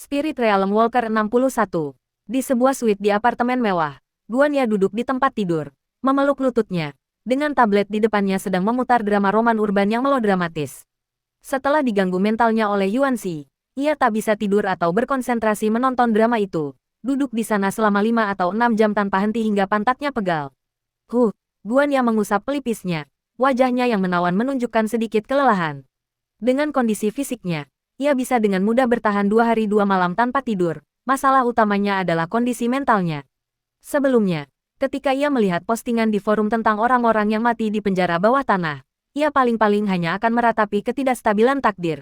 Spirit Realm Walker 61. Di sebuah suite di apartemen mewah, Guanya duduk di tempat tidur, memeluk lututnya, dengan tablet di depannya sedang memutar drama roman urban yang melodramatis. Setelah diganggu mentalnya oleh Yuanxi, ia tak bisa tidur atau berkonsentrasi menonton drama itu. Duduk di sana selama 5 atau 6 jam tanpa henti hingga pantatnya pegal. Guanya mengusap pelipisnya, wajahnya yang menawan menunjukkan sedikit kelelahan. Dengan kondisi fisiknya, ia bisa dengan mudah bertahan 2 hari 2 malam tanpa tidur. Masalah utamanya adalah kondisi mentalnya. Sebelumnya, ketika ia melihat postingan di forum tentang orang-orang yang mati di penjara bawah tanah, ia paling-paling hanya akan meratapi ketidakstabilan takdir.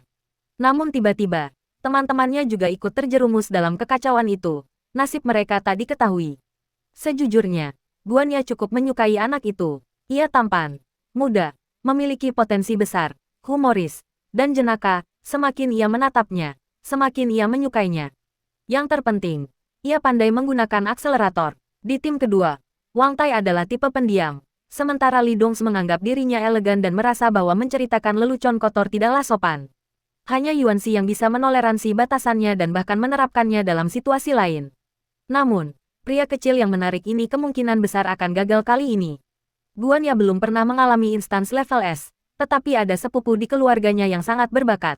Namun tiba-tiba, teman-temannya juga ikut terjerumus dalam kekacauan itu. Nasib mereka tak diketahui. Sejujurnya, Guanya cukup menyukai anak itu. Ia tampan, muda, memiliki potensi besar, humoris, dan jenaka. Semakin ia menatapnya, semakin ia menyukainya. Yang terpenting, ia pandai menggunakan akselerator. Di tim kedua, Wang Tai adalah tipe pendiam, sementara Li Dong's menganggap dirinya elegan dan merasa bahwa menceritakan lelucon kotor tidaklah sopan. Hanya Yuanxi yang bisa menoleransi batasannya dan bahkan menerapkannya dalam situasi lain. Namun, pria kecil yang menarik ini kemungkinan besar akan gagal kali ini. Guanya belum pernah mengalami instans level S, tetapi ada sepupu di keluarganya yang sangat berbakat.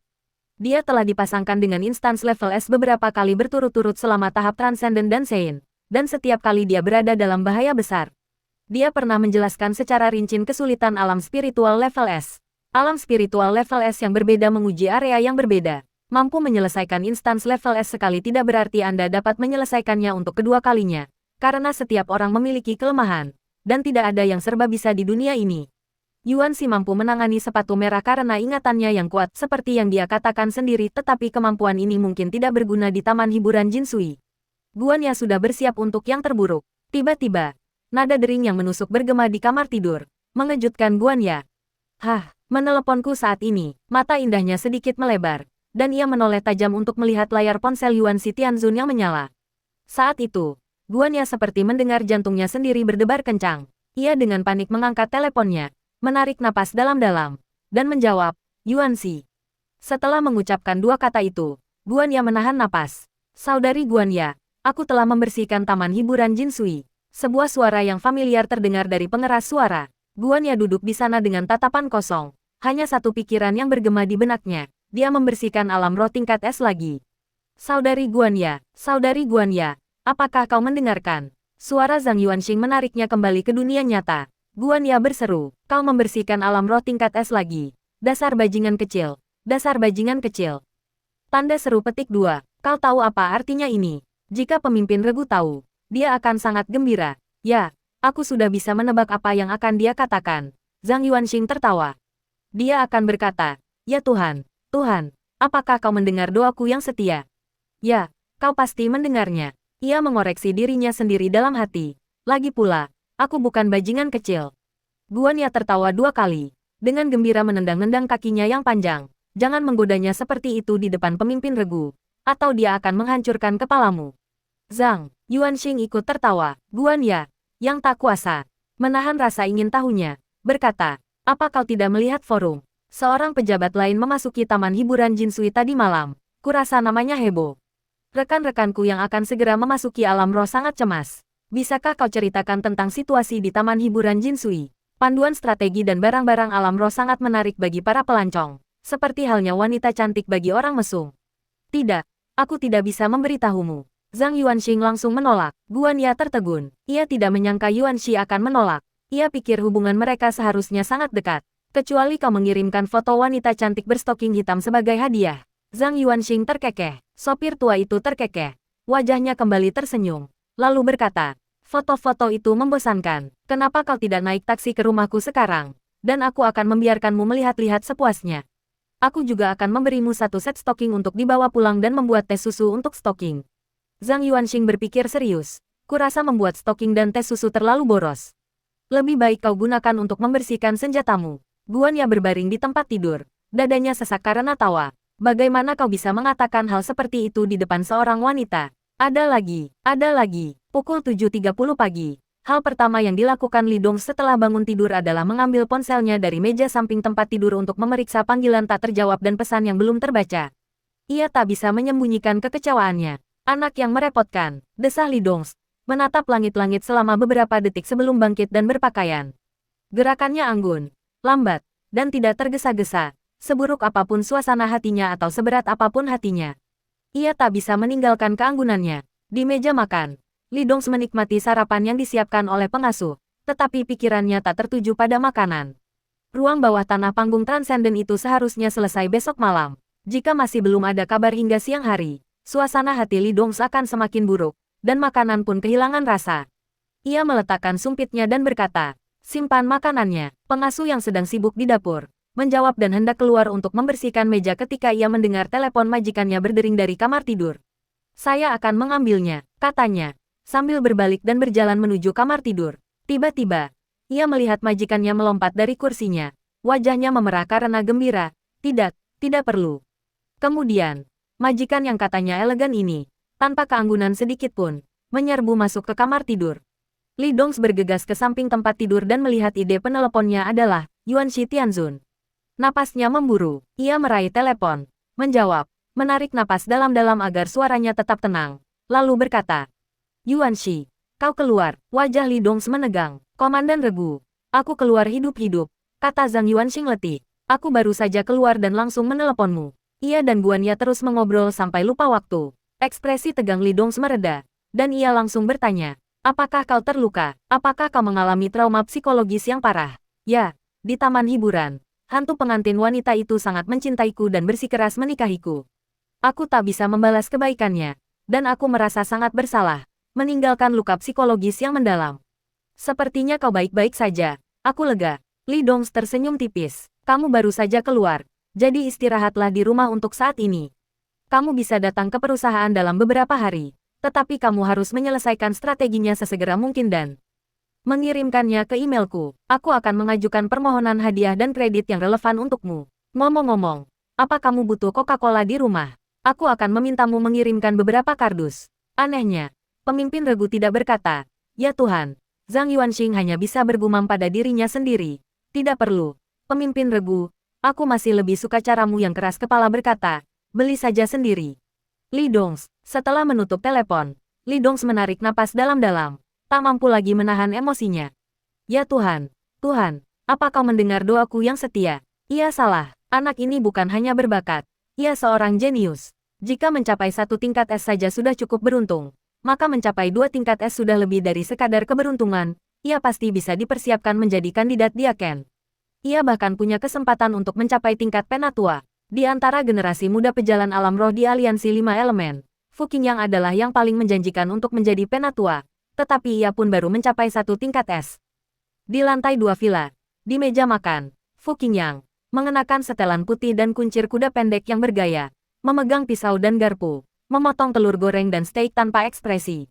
Dia telah dipasangkan dengan instans level S beberapa kali berturut-turut selama tahap Transcendent dan Sein, dan setiap kali dia berada dalam bahaya besar. Dia pernah menjelaskan secara rinci kesulitan alam spiritual level S. Alam spiritual level S yang berbeda menguji area yang berbeda. Mampu menyelesaikan instans level S sekali tidak berarti Anda dapat menyelesaikannya untuk kedua kalinya, karena setiap orang memiliki kelemahan, dan tidak ada yang serba bisa di dunia ini. Yuanxi mampu menangani sepatu merah karena ingatannya yang kuat seperti yang dia katakan sendiri, tetapi kemampuan ini mungkin tidak berguna di taman hiburan Jinsui. Guanya sudah bersiap untuk yang terburuk. Tiba-tiba, nada dering yang menusuk bergema di kamar tidur, mengejutkan Guanya. Meneleponku saat ini, mata indahnya sedikit melebar, dan ia menoleh tajam untuk melihat layar ponsel Yuanxi Tianzun yang menyala. Saat itu, Guanya seperti mendengar jantungnya sendiri berdebar kencang. Ia dengan panik mengangkat teleponnya, menarik napas dalam-dalam, dan menjawab, Yuanxi. Setelah mengucapkan dua kata itu, Guanya menahan napas. Saudari Guanya, aku telah membersihkan taman hiburan Jinsui. Sebuah suara yang familiar terdengar dari pengeras suara. Guanya duduk di sana dengan tatapan kosong. Hanya satu pikiran yang bergema di benaknya. Dia membersihkan alam roh tingkat S lagi. Saudari Guanya, apakah kau mendengarkan? Suara Zhang Yuanxing menariknya kembali ke dunia nyata. Guanya berseru, kau membersihkan alam roh tingkat S lagi. Dasar bajingan kecil. Dasar bajingan kecil. Tanda seru petik 2. Kau tahu apa artinya ini? Jika pemimpin regu tahu, dia akan sangat gembira. Ya, aku sudah bisa menebak apa yang akan dia katakan. Zhang Yuanxing tertawa. Dia akan berkata, ya Tuhan, apakah kau mendengar doaku yang setia? Ya, kau pasti mendengarnya. Ia mengoreksi dirinya sendiri dalam hati. Lagi pula, aku bukan bajingan kecil. Guanya tertawa 2 kali. Dengan gembira menendang-nendang kakinya yang panjang. Jangan menggodanya seperti itu di depan pemimpin regu, atau dia akan menghancurkan kepalamu. Zhang Yuanxing ikut tertawa. Guanya, yang tak kuasa menahan rasa ingin tahunya, berkata, apa kau tidak melihat forum? Seorang pejabat lain memasuki taman hiburan Jinsui tadi malam. Kurasa namanya Hebo. Rekan-rekanku yang akan segera memasuki alam roh sangat cemas. Bisakah kau ceritakan tentang situasi di taman hiburan Jinsui? Panduan strategi dan barang-barang alam roh sangat menarik bagi para pelancong. Seperti halnya wanita cantik bagi orang mesum. Tidak, aku tidak bisa memberitahumu. Zhang Yuanxing langsung menolak. Guanya tertegun. Ia tidak menyangka Yuanxi akan menolak. Ia pikir hubungan mereka seharusnya sangat dekat. Kecuali kau mengirimkan foto wanita cantik berstoking hitam sebagai hadiah. Zhang Yuanxing terkekeh. Sopir tua itu terkekeh. Wajahnya kembali tersenyum. Lalu berkata, foto-foto itu membosankan. Kenapa kau tidak naik taksi ke rumahku sekarang? Dan aku akan membiarkanmu melihat-lihat sepuasnya. Aku juga akan memberimu 1 set stoking untuk dibawa pulang dan membuat teh susu untuk stoking. Zhang Yuanxing berpikir serius. Kurasa membuat stoking dan teh susu terlalu boros. Lebih baik kau gunakan untuk membersihkan senjatamu. Guanya berbaring di tempat tidur. Dadanya sesak karena tawa. Bagaimana kau bisa mengatakan hal seperti itu di depan seorang wanita? Ada lagi. Pukul 7.30 pagi. Hal pertama yang dilakukan Li Dong setelah bangun tidur adalah mengambil ponselnya dari meja samping tempat tidur untuk memeriksa panggilan tak terjawab dan pesan yang belum terbaca. Ia tak bisa menyembunyikan kekecewaannya. Anak yang merepotkan, desah Li Dongs, menatap langit-langit selama beberapa detik sebelum bangkit dan berpakaian. Gerakannya anggun, lambat, dan tidak tergesa-gesa, seburuk apapun suasana hatinya atau seberat apapun hatinya. Ia tak bisa meninggalkan keanggunannya. Di meja makan, Li Dongs menikmati sarapan yang disiapkan oleh pengasuh, tetapi pikirannya tak tertuju pada makanan. Ruang bawah tanah panggung transenden itu seharusnya selesai besok malam. Jika masih belum ada kabar hingga siang hari, suasana hati Li Dongs akan semakin buruk, dan makanan pun kehilangan rasa. Ia meletakkan sumpitnya dan berkata, "Simpan makanannya." Pengasuh yang sedang sibuk di dapur menjawab dan hendak keluar untuk membersihkan meja ketika ia mendengar telepon majikannya berdering dari kamar tidur. "Saya akan mengambilnya," katanya, sambil berbalik dan berjalan menuju kamar tidur. Tiba-tiba, ia melihat majikannya melompat dari kursinya. Wajahnya memerah karena gembira. "Tidak, tidak perlu." Kemudian, majikan yang katanya elegan ini, tanpa keanggunan sedikit pun, menyerbu masuk ke kamar tidur. Li Dongs bergegas ke samping tempat tidur dan melihat ide peneleponnya adalah Yuanshi Tianzun. Napasnya memburu. Ia meraih telepon, menjawab, menarik napas dalam-dalam agar suaranya tetap tenang, lalu berkata, "Yuanshi, kau keluar." Wajah Li Dongs menegang. "Komandan Regu, aku keluar hidup-hidup," kata Zhang Yuanxing letih. "Aku baru saja keluar dan langsung meneleponmu." Ia dan Guanya terus mengobrol sampai lupa waktu. Ekspresi tegang Li Dongs mereda, dan ia langsung bertanya, "Apakah kau terluka? Apakah kau mengalami trauma psikologis yang parah?" "Ya, di taman hiburan, hantu pengantin wanita itu sangat mencintaiku dan bersikeras menikahiku. Aku tak bisa membalas kebaikannya, dan aku merasa sangat bersalah, meninggalkan luka psikologis yang mendalam." "Sepertinya kau baik-baik saja." "Aku lega." Li Dongs tersenyum tipis. "Kamu baru saja keluar, jadi istirahatlah di rumah untuk saat ini. Kamu bisa datang ke perusahaan dalam beberapa hari, tetapi kamu harus menyelesaikan strateginya sesegera mungkin dan mengirimkannya ke emailku. Aku akan mengajukan permohonan hadiah dan kredit yang relevan untukmu. Ngomong-ngomong, apa kamu butuh Coca-Cola di rumah? Aku akan memintamu mengirimkan beberapa kardus." Anehnya, pemimpin Regu tidak berkata, "Ya Tuhan." Zhang Yuanxing hanya bisa bergumam pada dirinya sendiri. "Tidak perlu, pemimpin Regu. Aku masih lebih suka caramu yang keras kepala," berkata, "Beli saja sendiri." Li Dongs, setelah menutup telepon, Li Dongs menarik napas dalam-dalam, tak mampu lagi menahan emosinya. "Ya Tuhan, Tuhan, apa kau mendengar doaku yang setia?" Ia salah, anak ini bukan hanya berbakat, ia seorang jenius. Jika mencapai 1 tingkat S saja sudah cukup beruntung, maka mencapai 2 tingkat S sudah lebih dari sekadar keberuntungan, ia pasti bisa dipersiapkan menjadi kandidat Diaken. Ia bahkan punya kesempatan untuk mencapai tingkat penatua. Di antara generasi muda pejalan alam roh di aliansi 5 elemen, Fu Qingyang adalah yang paling menjanjikan untuk menjadi penatua, tetapi ia pun baru mencapai 1 tingkat S. Di lantai 2 villa, di meja makan, Fu Qingyang, mengenakan setelan putih dan kuncir kuda pendek yang bergaya, memegang pisau dan garpu, memotong telur goreng dan steak tanpa ekspresi.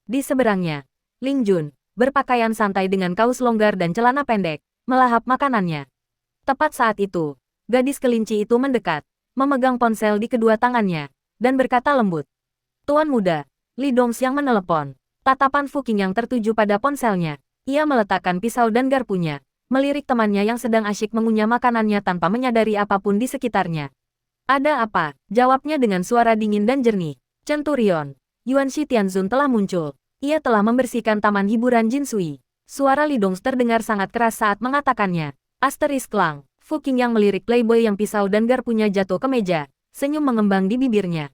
Di seberangnya, Ling Jun, berpakaian santai dengan kaos longgar dan celana pendek, melahap makanannya. Tepat saat itu, gadis kelinci itu mendekat, memegang ponsel di kedua tangannya, dan berkata lembut, "Tuan muda, Li Dongs yang menelepon." Tatapan Fu Qingyang tertuju pada ponselnya. Ia meletakkan pisau dan garpunya, melirik temannya yang sedang asyik mengunyah makanannya tanpa menyadari apapun di sekitarnya. "Ada apa?" jawabnya dengan suara dingin dan jernih. "Centurion, Yuanshi Tianzun telah muncul. Ia telah membersihkan taman hiburan Jinsui." Suara Li Dongs terdengar sangat keras saat mengatakannya. Asterisk Klang, Fu Qingyang melirik playboy yang pisau dan garpunya jatuh ke meja, senyum mengembang di bibirnya.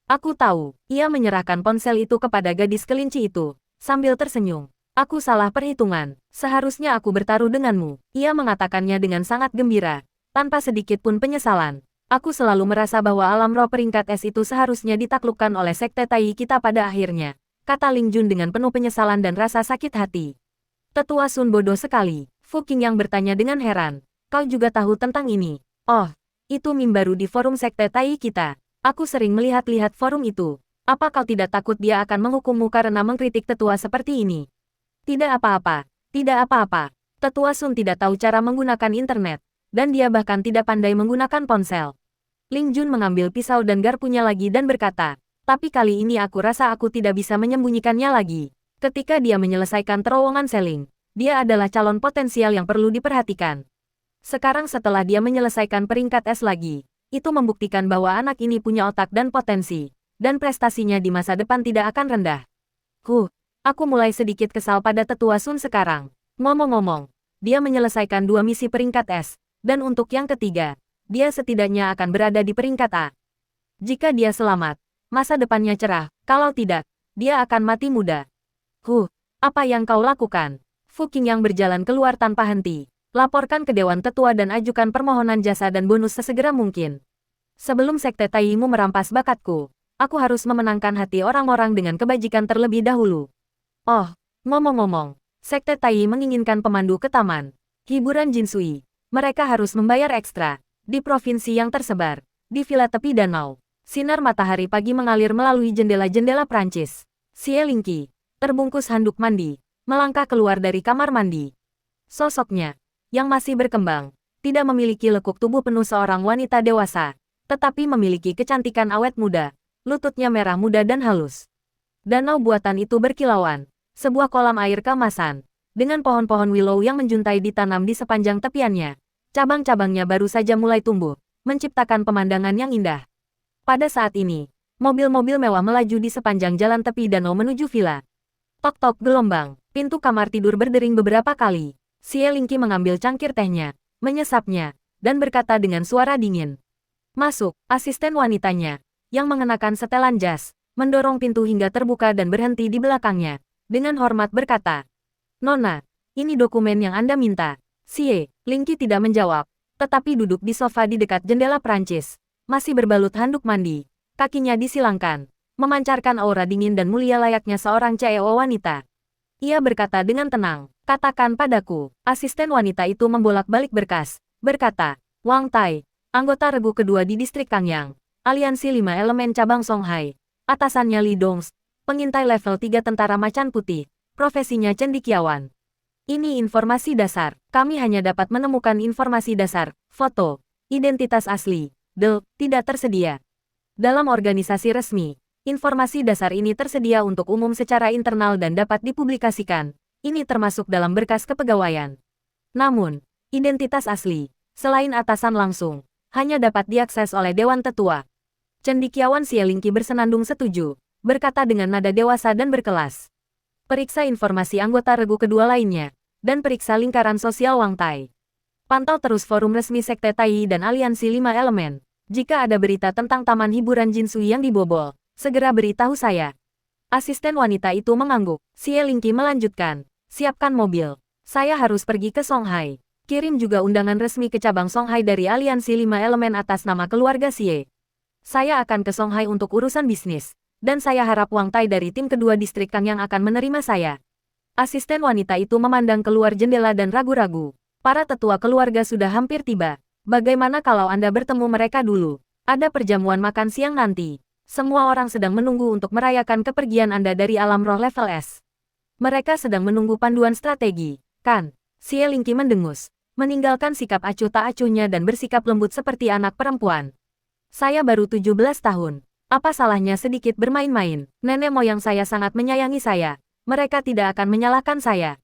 "Aku tahu." Ia menyerahkan ponsel itu kepada gadis kelinci itu, sambil tersenyum. "Aku salah perhitungan. Seharusnya aku bertaruh denganmu." Ia mengatakannya dengan sangat gembira, tanpa sedikit pun penyesalan. "Aku selalu merasa bahwa alam roh peringkat S itu seharusnya ditaklukkan oleh sekte Tai kita pada akhirnya," kata Ling Jun dengan penuh penyesalan dan rasa sakit hati. "Tetua Sun bodoh sekali." Fu Qingyang bertanya dengan heran. "Kau juga tahu tentang ini?" "Oh, itu meme baru di forum sekte Tai kita. Aku sering melihat-lihat forum itu. Apa kau tidak takut dia akan menghukummu karena mengkritik tetua seperti ini?" "Tidak apa-apa, tidak apa-apa. Tetua Sun tidak tahu cara menggunakan internet, dan dia bahkan tidak pandai menggunakan ponsel." Ling Jun mengambil pisau dan garpunya lagi dan berkata, "Tapi kali ini aku rasa aku tidak bisa menyembunyikannya lagi." Ketika dia menyelesaikan terowongan seling, dia adalah calon potensial yang perlu diperhatikan. Sekarang setelah dia menyelesaikan peringkat S lagi, Itu membuktikan bahwa anak ini punya otak dan potensi, dan prestasinya di masa depan tidak akan rendah. Aku mulai sedikit kesal pada tetua Sun sekarang. Ngomong-ngomong, dia menyelesaikan 2 misi peringkat S, dan untuk yang ketiga, dia setidaknya akan berada di peringkat A. Jika dia selamat, masa depannya cerah, kalau tidak, dia akan mati muda. Apa yang kau lakukan? Fu Qingyang berjalan keluar tanpa henti. Laporkan ke Dewan Tetua dan ajukan permohonan jasa dan bonus sesegera mungkin. Sebelum Sekte Taiyimu merampas bakatku, aku harus memenangkan hati orang-orang dengan kebajikan terlebih dahulu. Oh, ngomong-ngomong, Sekte Taiyi menginginkan pemandu ke taman hiburan Jinsui. Mereka harus membayar ekstra. Di provinsi yang tersebar, di villa tepi danau, sinar matahari pagi mengalir melalui jendela-jendela Prancis. Xie Lingqi, terbungkus handuk mandi, melangkah keluar dari kamar mandi. Sosoknya, yang masih berkembang, tidak memiliki lekuk tubuh penuh seorang wanita dewasa, tetapi memiliki kecantikan awet muda, lututnya merah muda dan halus. Danau buatan itu berkilauan. Sebuah kolam air keemasan, dengan pohon-pohon willow yang menjuntai ditanam di sepanjang tepiannya. Cabang-cabangnya baru saja mulai tumbuh, menciptakan pemandangan yang indah. Pada saat ini, mobil-mobil mewah melaju di sepanjang jalan tepi danau menuju villa. Tok-tok gelombang, pintu kamar tidur berdering beberapa kali. Xie Lingqi mengambil cangkir tehnya, menyesapnya, dan berkata dengan suara dingin. Masuk, asisten wanitanya, yang mengenakan setelan jas, mendorong pintu hingga terbuka dan berhenti di belakangnya. Dengan hormat berkata, Nona, ini dokumen yang Anda minta. Xie Lingqi tidak menjawab, tetapi duduk di sofa di dekat jendela Prancis, masih berbalut handuk mandi, kakinya disilangkan, memancarkan aura dingin dan mulia layaknya seorang CEO wanita. Ia berkata dengan tenang, katakan padaku. Asisten wanita itu membolak-balik berkas, berkata, Wang Tai, anggota regu kedua di distrik Kangyang, Aliansi 5 Elemen Cabang Songhai, atasannya Li Dongs, pengintai level 3 tentara macan putih, profesinya cendekiawan. Ini informasi dasar, kami hanya dapat menemukan informasi dasar, foto, identitas asli, tidak tersedia. Dalam organisasi resmi, informasi dasar ini tersedia untuk umum secara internal dan dapat dipublikasikan, ini termasuk dalam berkas kepegawaian. Namun, identitas asli, selain atasan langsung, hanya dapat diakses oleh Dewan Tetua. Cendekiawan Xie Lingqi bersenandung setuju, berkata dengan nada dewasa dan berkelas. Periksa informasi anggota regu kedua lainnya, dan periksa lingkaran sosial Wang Tai. Pantau terus forum resmi Sekte Taiyi dan Aliansi 5 Elemen. Jika ada berita tentang taman hiburan Jinsui yang dibobol, segera beritahu saya. Asisten wanita itu mengangguk. Xie Lingqi melanjutkan, siapkan mobil. Saya harus pergi ke Songhai. Kirim juga undangan resmi ke cabang Songhai dari Aliansi 5 Elemen atas nama keluarga Xie. Saya akan ke Songhai untuk urusan bisnis. Dan saya harap Wang Tai dari tim kedua distrik Kangyang akan menerima saya. Asisten wanita itu memandang keluar jendela dan ragu-ragu. Para tetua keluarga sudah hampir tiba. Bagaimana kalau Anda bertemu mereka dulu? Ada perjamuan makan siang nanti. Semua orang sedang menunggu untuk merayakan kepergian Anda dari alam roh level S. Mereka sedang menunggu panduan strategi, kan? Xie Lingqi mendengus, meninggalkan sikap acuh tak acuhnya dan bersikap lembut seperti anak perempuan. Saya baru 17 tahun. Apa salahnya sedikit bermain-main? Nenek moyang saya sangat menyayangi saya. Mereka tidak akan menyalahkan saya.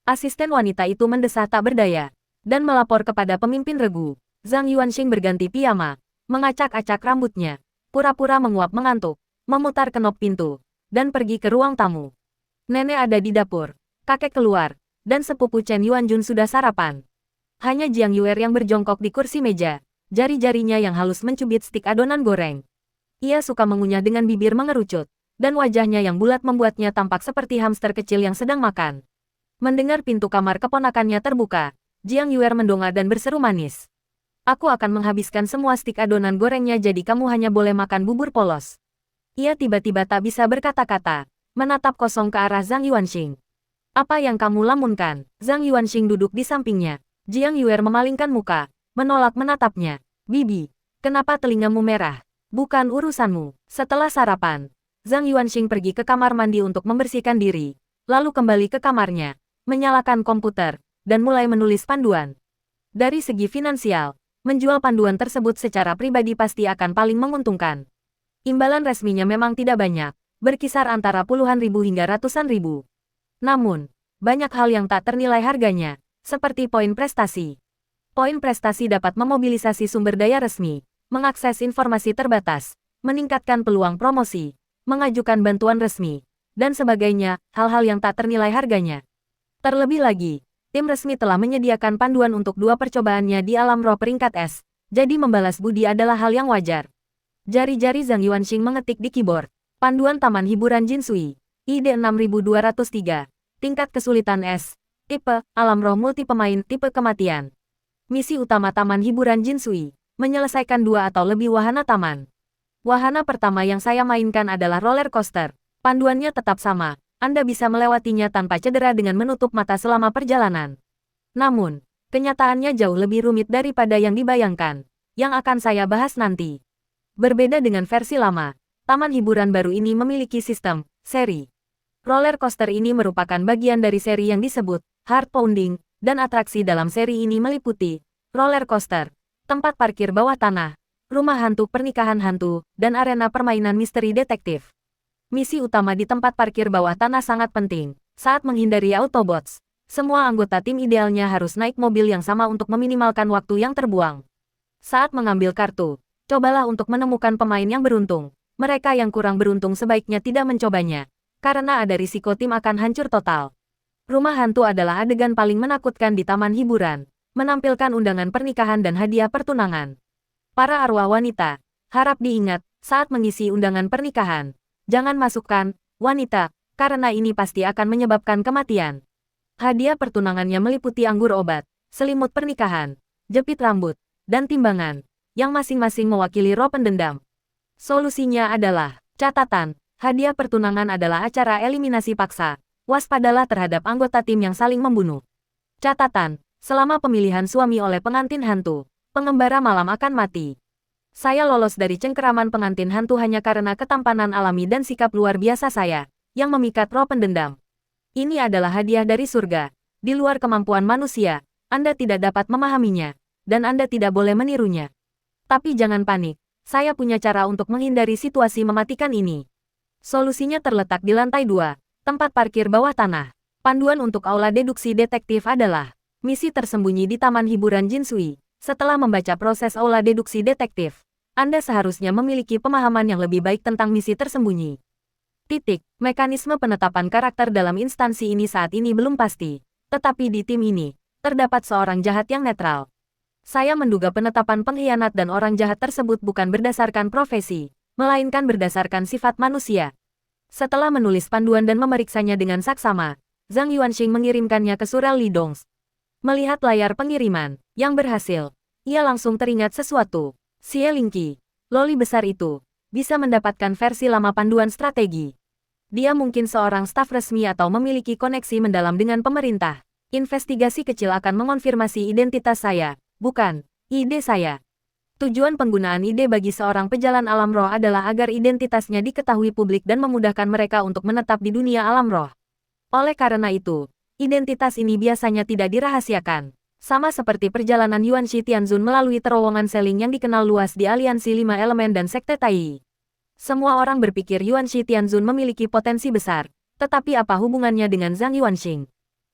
Asisten wanita itu mendesah tak berdaya, dan melapor kepada pemimpin regu. Zhang Yuanxing berganti piyama, mengacak-acak rambutnya, pura-pura menguap mengantuk, memutar kenop pintu, dan pergi ke ruang tamu. Nenek ada di dapur, kakek keluar, dan sepupu Chen Yuanjun sudah sarapan. Hanya Jiang Yuer yang berjongkok di kursi meja, jari-jarinya yang halus mencubit stik adonan goreng. Ia suka mengunyah dengan bibir mengerucut, dan wajahnya yang bulat membuatnya tampak seperti hamster kecil yang sedang makan. Mendengar pintu kamar keponakannya terbuka, Jiang Yuer mendongak dan berseru manis. Aku akan menghabiskan semua stik adonan gorengnya jadi kamu hanya boleh makan bubur polos. Ia tiba-tiba tak bisa berkata-kata, menatap kosong ke arah Zhang Yuanxing. Apa yang kamu lamunkan? Zhang Yuanxing duduk di sampingnya. Jiang Yuer memalingkan muka, menolak menatapnya. Bibi, kenapa telingamu merah? Bukan urusanmu. Setelah sarapan, Zhang Yuanxing pergi ke kamar mandi untuk membersihkan diri, lalu kembali ke kamarnya, menyalakan komputer, dan mulai menulis panduan. Dari segi finansial, menjual panduan tersebut secara pribadi pasti akan paling menguntungkan. Imbalan resminya memang tidak banyak, berkisar antara puluhan ribu hingga ratusan ribu. Namun, banyak hal yang tak ternilai harganya, seperti poin prestasi. Poin prestasi dapat memobilisasi sumber daya resmi, mengakses informasi terbatas, meningkatkan peluang promosi, mengajukan bantuan resmi, dan sebagainya, hal-hal yang tak ternilai harganya. Terlebih lagi, tim resmi telah menyediakan panduan untuk 2 percobaannya di alam roh peringkat S, jadi membalas budi adalah hal yang wajar. Jari-jari Zhang Yuanxing mengetik di keyboard. Panduan Taman Hiburan Jinsui, ID 6203, tingkat kesulitan S, tipe, alam roh multi pemain, tipe kematian. Misi utama Taman Hiburan Jinsui, menyelesaikan 2 atau lebih wahana taman. Wahana pertama yang saya mainkan adalah roller coaster. Panduannya tetap sama, Anda bisa melewatinya tanpa cedera dengan menutup mata selama perjalanan. Namun, kenyataannya jauh lebih rumit daripada yang dibayangkan, yang akan saya bahas nanti. Berbeda dengan versi lama, taman hiburan baru ini memiliki sistem, seri. Roller coaster ini merupakan bagian dari seri yang disebut Heart Pounding, dan atraksi dalam seri ini meliputi roller coaster, tempat parkir bawah tanah, rumah hantu pernikahan hantu, dan arena permainan misteri detektif. Misi utama di tempat parkir bawah tanah sangat penting. Saat menghindari Autobots, semua anggota tim idealnya harus naik mobil yang sama untuk meminimalkan waktu yang terbuang. Saat mengambil kartu, cobalah untuk menemukan pemain yang beruntung. Mereka yang kurang beruntung sebaiknya tidak mencobanya, karena ada risiko tim akan hancur total. Rumah hantu adalah adegan paling menakutkan di taman hiburan, menampilkan undangan pernikahan dan hadiah pertunangan. Para arwah wanita, harap diingat, saat mengisi undangan pernikahan, jangan masukkan wanita, karena ini pasti akan menyebabkan kematian. Hadiah pertunangannya meliputi anggur obat, selimut pernikahan, jepit rambut, dan timbangan, yang masing-masing mewakili roh pendendam. Solusinya adalah, catatan, hadiah pertunangan adalah acara eliminasi paksa. Waspadalah terhadap anggota tim yang saling membunuh. Catatan, selama pemilihan suami oleh pengantin hantu, pengembara malam akan mati. Saya lolos dari cengkeraman pengantin hantu hanya karena ketampanan alami dan sikap luar biasa saya, yang memikat roh pendendam. Ini adalah hadiah dari surga. Di luar kemampuan manusia, Anda tidak dapat memahaminya, dan Anda tidak boleh menirunya. Tapi jangan panik, saya punya cara untuk menghindari situasi mematikan ini. Solusinya terletak di lantai 2, tempat parkir bawah tanah. Panduan untuk aula deduksi detektif adalah misi tersembunyi di Taman Hiburan Jinsui. Setelah membaca proses aula deduksi detektif, Anda seharusnya memiliki pemahaman yang lebih baik tentang misi tersembunyi. Mekanisme penetapan karakter dalam instansi ini saat ini belum pasti. Tetapi di tim ini, terdapat seorang jahat yang netral. Saya menduga penetapan pengkhianat dan orang jahat tersebut bukan berdasarkan profesi, melainkan berdasarkan sifat manusia. Setelah menulis panduan dan memeriksanya dengan saksama, Zhang Yuanxing mengirimkannya ke Surel Lidongs. Melihat layar pengiriman, yang berhasil, ia langsung teringat sesuatu. Xie Lingqi, loli besar itu, bisa mendapatkan versi lama panduan strategi. Dia mungkin seorang staf resmi atau memiliki koneksi mendalam dengan pemerintah. Investigasi kecil akan mengonfirmasi identitas saya, bukan ide saya. Tujuan penggunaan ide bagi seorang pejalan alam roh adalah agar identitasnya diketahui publik dan memudahkan mereka untuk menetap di dunia alam roh. Oleh karena itu, identitas ini biasanya tidak dirahasiakan. Sama seperti perjalanan Yuanxi Tianzun melalui terowongan seling yang dikenal luas di aliansi 5 elemen dan sekte Tai. Semua orang berpikir Yuanxi Tianzun memiliki potensi besar, tetapi apa hubungannya dengan Zhang Yuanxing?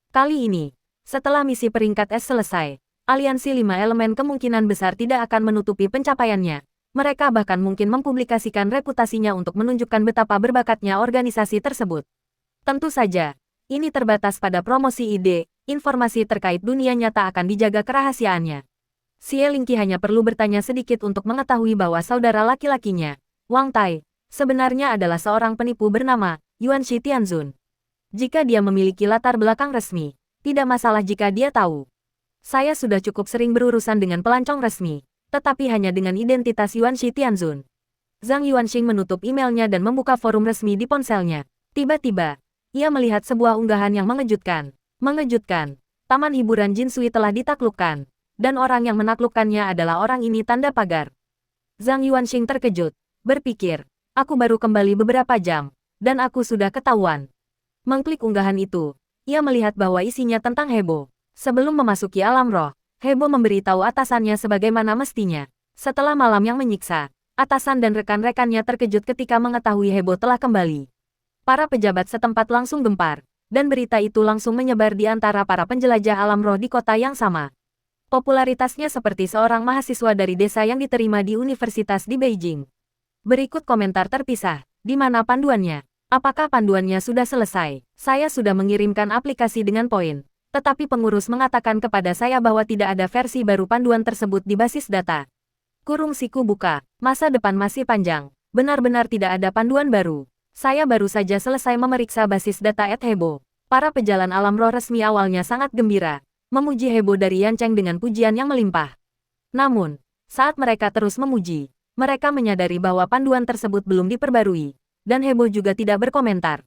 Kali ini, setelah misi peringkat S selesai, aliansi 5 elemen kemungkinan besar tidak akan menutupi pencapaiannya. Mereka bahkan mungkin mempublikasikan reputasinya untuk menunjukkan betapa berbakatnya organisasi tersebut. Tentu saja, ini terbatas pada promosi ide, informasi terkait dunia nyata akan dijaga kerahasiaannya. Xie Lingqi hanya perlu bertanya sedikit untuk mengetahui bahwa saudara laki-lakinya, Wang Tai, sebenarnya adalah seorang penipu bernama Yuanxi Tianzun. Jika dia memiliki latar belakang resmi, tidak masalah jika dia tahu. Saya sudah cukup sering berurusan dengan pelancong resmi, tetapi hanya dengan identitas Yuanxi Tianzun. Zhang Yuanxing menutup emailnya dan membuka forum resmi di ponselnya. Tiba-tiba, ia melihat sebuah unggahan yang mengejutkan. Mengejutkan, Taman Hiburan Jinsui telah ditaklukkan, dan orang yang menaklukkannya adalah orang ini tanda pagar. Zhang Yuanxing terkejut, berpikir, aku baru kembali beberapa jam, dan aku sudah ketahuan. Mengklik unggahan itu, ia melihat bahwa isinya tentang Hebo. Sebelum memasuki alam roh, Hebo memberitahu atasannya sebagaimana mestinya. Setelah malam yang menyiksa, atasan dan rekan-rekannya terkejut ketika mengetahui Hebo telah kembali. Para pejabat setempat langsung gempar, dan berita itu langsung menyebar di antara para penjelajah alam roh di kota yang sama. Popularitasnya seperti seorang mahasiswa dari desa yang diterima di universitas di Beijing. Berikut komentar terpisah. Di mana panduannya? Apakah panduannya sudah selesai? Saya sudah mengirimkan aplikasi dengan poin. Tetapi pengurus mengatakan kepada saya bahwa tidak ada versi baru panduan tersebut di basis data. Kurung siku buka. Masa depan masih panjang. Benar-benar tidak ada panduan baru. Saya baru saja selesai memeriksa basis data @Hebo. Para pejalan alam roh resmi awalnya sangat gembira, memuji Hebo dari Yancheng dengan pujian yang melimpah. Namun, saat mereka terus memuji, mereka menyadari bahwa panduan tersebut belum diperbarui, dan Hebo juga tidak berkomentar.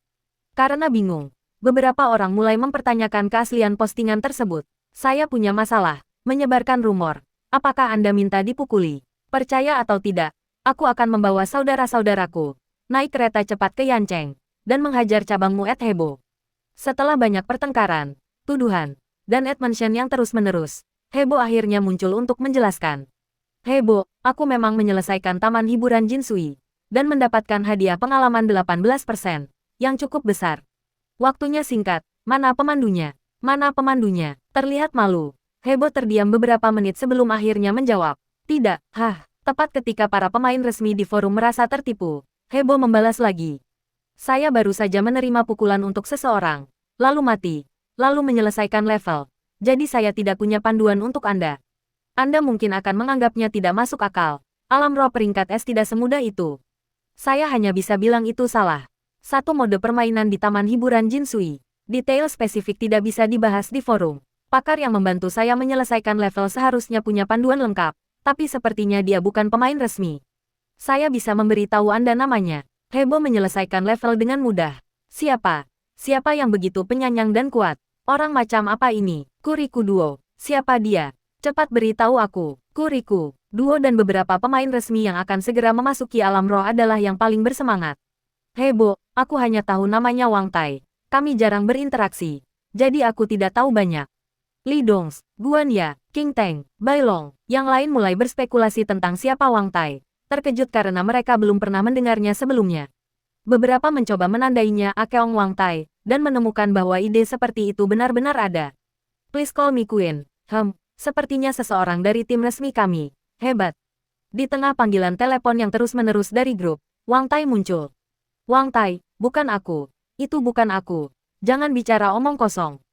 Karena bingung, beberapa orang mulai mempertanyakan keaslian postingan tersebut. Saya punya masalah, menyebarkan rumor. Apakah Anda minta dipukuli? Percaya atau tidak, aku akan membawa saudara-saudaraku naik kereta cepat ke Yancheng dan menghajar cabangmu @Hebo. Setelah banyak pertengkaran, tuduhan, dan mention yang terus-menerus, Hebo akhirnya muncul untuk menjelaskan. Hebo, aku memang menyelesaikan taman hiburan Jinsui dan mendapatkan hadiah pengalaman 18%, yang cukup besar. Waktunya singkat, mana pemandunya? Mana pemandunya? Terlihat malu. Hebo terdiam beberapa menit sebelum akhirnya menjawab. Tidak, tepat ketika para pemain resmi di forum merasa tertipu, Hebo membalas lagi. Saya baru saja menerima pukulan untuk seseorang, lalu mati, lalu menyelesaikan level. Jadi saya tidak punya panduan untuk Anda. Anda mungkin akan menganggapnya tidak masuk akal. Alam roh peringkat S tidak semudah itu. Saya hanya bisa bilang itu salah. Satu mode permainan di taman hiburan Jinsui. Detail spesifik tidak bisa dibahas di forum. Pakar yang membantu saya menyelesaikan level seharusnya punya panduan lengkap, tapi sepertinya dia bukan pemain resmi. Saya bisa memberitahu Anda namanya. Hebo menyelesaikan level dengan mudah. Siapa? Siapa yang begitu penyayang dan kuat? Orang macam apa ini? Kuriku Duo. Siapa dia? Cepat beritahu aku. Kuriku Duo dan beberapa pemain resmi yang akan segera memasuki alam roh adalah yang paling bersemangat. Hebo, aku hanya tahu namanya Wang Tai. Kami jarang berinteraksi, jadi aku tidak tahu banyak. Li Dongs, Guan Ya, King Teng, Bai Long, yang lain mulai berspekulasi tentang siapa Wang Tai. Terkejut karena mereka belum pernah mendengarnya sebelumnya. Beberapa mencoba menandainya Akeong Wang Tai, dan menemukan bahwa ide seperti itu benar-benar ada. Please call me Queen. Sepertinya seseorang dari tim resmi kami. Hebat. Di tengah panggilan telepon yang terus-menerus dari grup, Wang Tai muncul. Wang Tai, bukan aku. Itu bukan aku. Jangan bicara omong kosong.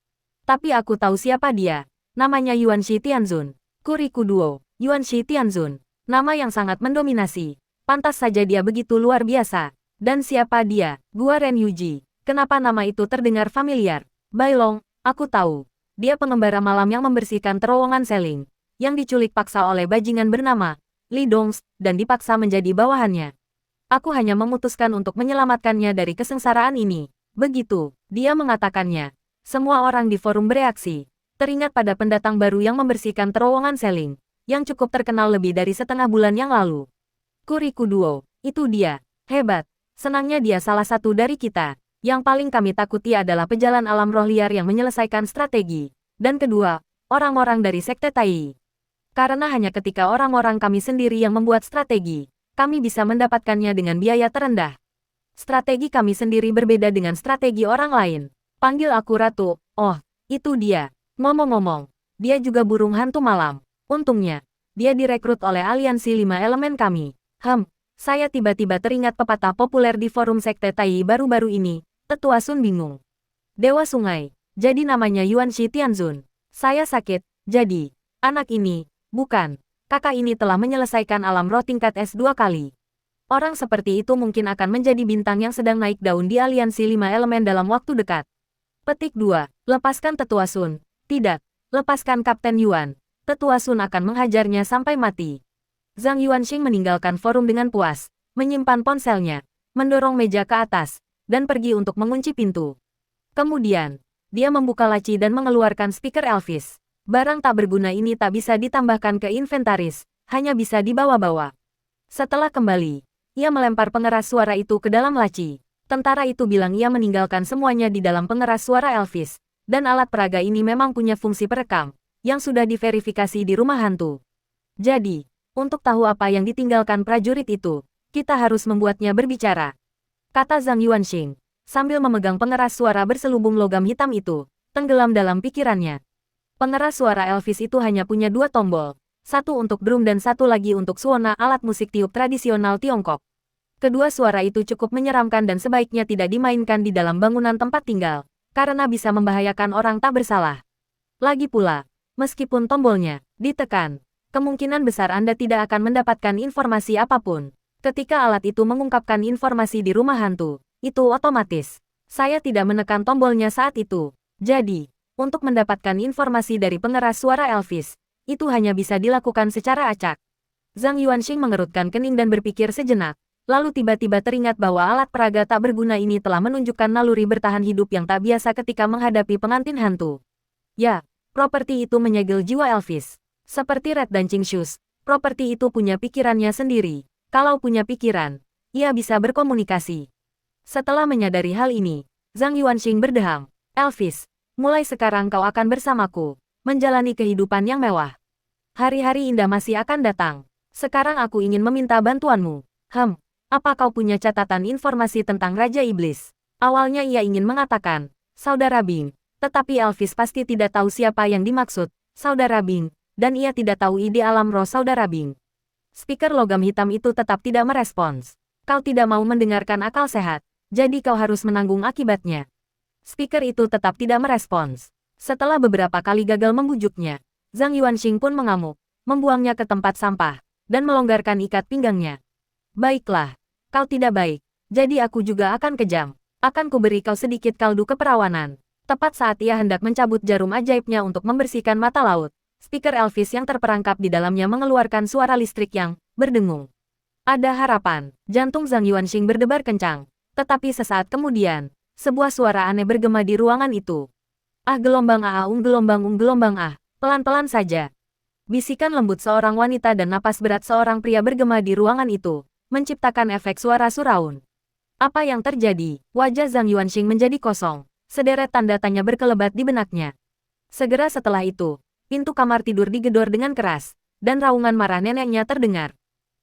Tapi aku tahu siapa dia. Namanya Yuan Shi Tianzun. Kuriku Duo, Yuan Shi Tianzun. Nama yang sangat mendominasi. Pantas saja dia begitu luar biasa. Dan siapa dia? Gua Ren Yuji. Kenapa nama itu terdengar familiar? Bai Long, aku tahu. Dia pengembara malam yang membersihkan terowongan Seling, yang diculik paksa oleh bajingan bernama Li Dongs, dan dipaksa menjadi bawahannya. Aku hanya memutuskan untuk menyelamatkannya dari kesengsaraan ini. Begitu, dia mengatakannya. Semua orang di forum bereaksi. Teringat pada pendatang baru yang membersihkan terowongan Seling, yang cukup terkenal lebih dari setengah bulan yang lalu. Kuriku Duo, itu dia. Hebat. Senangnya dia salah satu dari kita. Yang paling kami takuti adalah pejalan alam roh liar yang menyelesaikan strategi. Dan kedua, orang-orang dari Sekte Tai. Karena hanya ketika orang-orang kami sendiri yang membuat strategi, kami bisa mendapatkannya dengan biaya terendah. Strategi kami sendiri berbeda dengan strategi orang lain. Panggil aku Ratu. Oh, itu dia. Ngomong-ngomong, dia juga burung hantu malam. Untungnya, dia direkrut oleh aliansi 5 elemen kami. Saya tiba-tiba teringat pepatah populer di forum Sekte Tai baru-baru ini. Tetua Sun bingung. Dewa Sungai, jadi namanya Yuan Shi Tianzun. Saya sakit, jadi, anak ini, bukan, kakak ini telah menyelesaikan alam roh tingkat S2 kali. Orang seperti itu mungkin akan menjadi bintang yang sedang naik daun di aliansi 5 elemen dalam waktu dekat. Petik 2, lepaskan Tetua Sun. Tidak, lepaskan Kapten Yuan. Tetua Sun akan menghajarnya sampai mati. Zhang Yuanxing meninggalkan forum dengan puas, menyimpan ponselnya, mendorong meja ke atas, dan pergi untuk mengunci pintu. Kemudian, dia membuka laci dan mengeluarkan speaker Elvis. Barang tak berguna ini tak bisa ditambahkan ke inventaris, hanya bisa dibawa-bawa. Setelah kembali, ia melempar pengeras suara itu ke dalam laci. Tentara itu bilang ia meninggalkan semuanya di dalam pengeras suara Elvis, dan alat peraga ini memang punya fungsi perekam, yang sudah diverifikasi di rumah hantu. Jadi, untuk tahu apa yang ditinggalkan prajurit itu, kita harus membuatnya berbicara. Kata Zhang Yuanxing, sambil memegang pengeras suara berselubung logam hitam itu, tenggelam dalam pikirannya. Pengeras suara Elvis itu hanya punya dua tombol. Satu untuk drum dan satu lagi untuk suona, alat musik tiup tradisional Tiongkok. Kedua suara itu cukup menyeramkan dan sebaiknya tidak dimainkan di dalam bangunan tempat tinggal, karena bisa membahayakan orang tak bersalah. Lagi pula, meskipun tombolnya ditekan, kemungkinan besar Anda tidak akan mendapatkan informasi apapun. Ketika alat itu mengungkapkan informasi di rumah hantu, itu otomatis. Saya tidak menekan tombolnya saat itu. Jadi, untuk mendapatkan informasi dari pengeras suara Elvis, itu hanya bisa dilakukan secara acak. Zhang Yuanxing mengerutkan kening dan berpikir sejenak, lalu tiba-tiba teringat bahwa alat peraga tak berguna ini telah menunjukkan naluri bertahan hidup yang tak biasa ketika menghadapi pengantin hantu. Ya, properti itu menyegel jiwa Elvis. Seperti Red dan Qingxius, properti itu punya pikirannya sendiri. Kalau punya pikiran, ia bisa berkomunikasi. Setelah menyadari hal ini, Zhang Yuanxing berdeham, Elvis, mulai sekarang kau akan bersamaku, menjalani kehidupan yang mewah. Hari-hari indah masih akan datang. Sekarang aku ingin meminta bantuanmu. Apa kau punya catatan informasi tentang Raja Iblis? Awalnya ia ingin mengatakan, Saudara Bing, tetapi Elvis pasti tidak tahu siapa yang dimaksud, Saudara Bing, dan ia tidak tahu ide alam roh Saudara Bing. Speaker logam hitam itu tetap tidak merespons. Kau tidak mau mendengarkan akal sehat, jadi kau harus menanggung akibatnya. Speaker itu tetap tidak merespons. Setelah beberapa kali gagal membujuknya, Zhang Yuanxing pun mengamuk, membuangnya ke tempat sampah, dan melonggarkan ikat pinggangnya. Baiklah, kau tidak baik, jadi aku juga akan kejam. Akan kuberi kau sedikit kaldu keperawanan. Tepat saat ia hendak mencabut jarum ajaibnya untuk membersihkan mata laut, speaker Elvis yang terperangkap di dalamnya mengeluarkan suara listrik yang berdengung. Ada harapan, jantung Zhang Yuanxing berdebar kencang, tetapi sesaat kemudian, sebuah suara aneh bergema di ruangan itu. Ah gelombang ah gelombang ah, pelan-pelan saja. Bisikan lembut seorang wanita dan napas berat seorang pria bergema di ruangan itu, menciptakan efek suara surround. Apa yang terjadi? Wajah Zhang Yuanxing menjadi kosong, sederet tanda tanya berkelebat di benaknya. Segera setelah itu, pintu kamar tidur digedor dengan keras, dan raungan marah neneknya terdengar.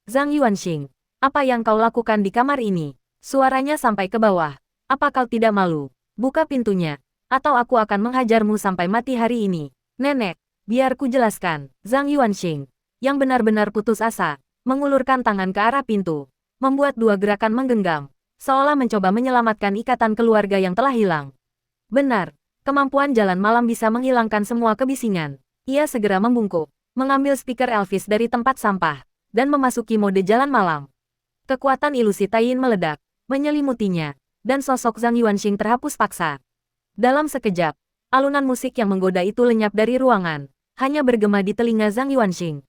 Zhang Yuanxing, apa yang kau lakukan di kamar ini? Suaranya sampai ke bawah. Apa kau tidak malu? Buka pintunya, atau aku akan menghajarmu sampai mati hari ini. Nenek, biar ku jelaskan. Zhang Yuanxing, yang benar-benar putus asa, mengulurkan tangan ke arah pintu, membuat dua gerakan menggenggam, seolah mencoba menyelamatkan ikatan keluarga yang telah hilang. Benar, kemampuan jalan malam bisa menghilangkan semua kebisingan. Ia segera membungkuk, mengambil speaker Elvis dari tempat sampah, dan memasuki mode jalan malam. Kekuatan ilusi Taiyin meledak, menyelimutinya, dan sosok Zhang Yuanxing terhapus paksa. Dalam sekejap, alunan musik yang menggoda itu lenyap dari ruangan, hanya bergema di telinga Zhang Yuanxing.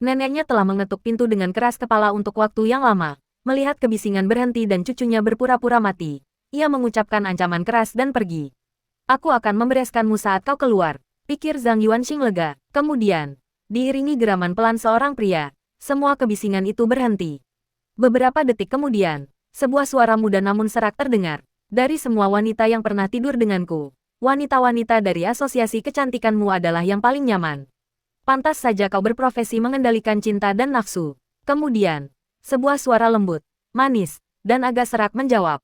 Neneknya telah mengetuk pintu dengan keras kepala untuk waktu yang lama. Melihat kebisingan berhenti dan cucunya berpura-pura mati, ia mengucapkan ancaman keras dan pergi. Aku akan membereskanmu saat kau keluar, pikir Zhang Yuanxing lega. Kemudian, diiringi geraman pelan seorang pria, semua kebisingan itu berhenti. Beberapa detik kemudian, sebuah suara muda namun serak terdengar. Dari semua wanita yang pernah tidur denganku, wanita-wanita dari asosiasi kecantikanmu adalah yang paling nyaman. Pantas saja kau berprofesi mengendalikan cinta dan nafsu. Kemudian, sebuah suara lembut, manis, dan agak serak menjawab.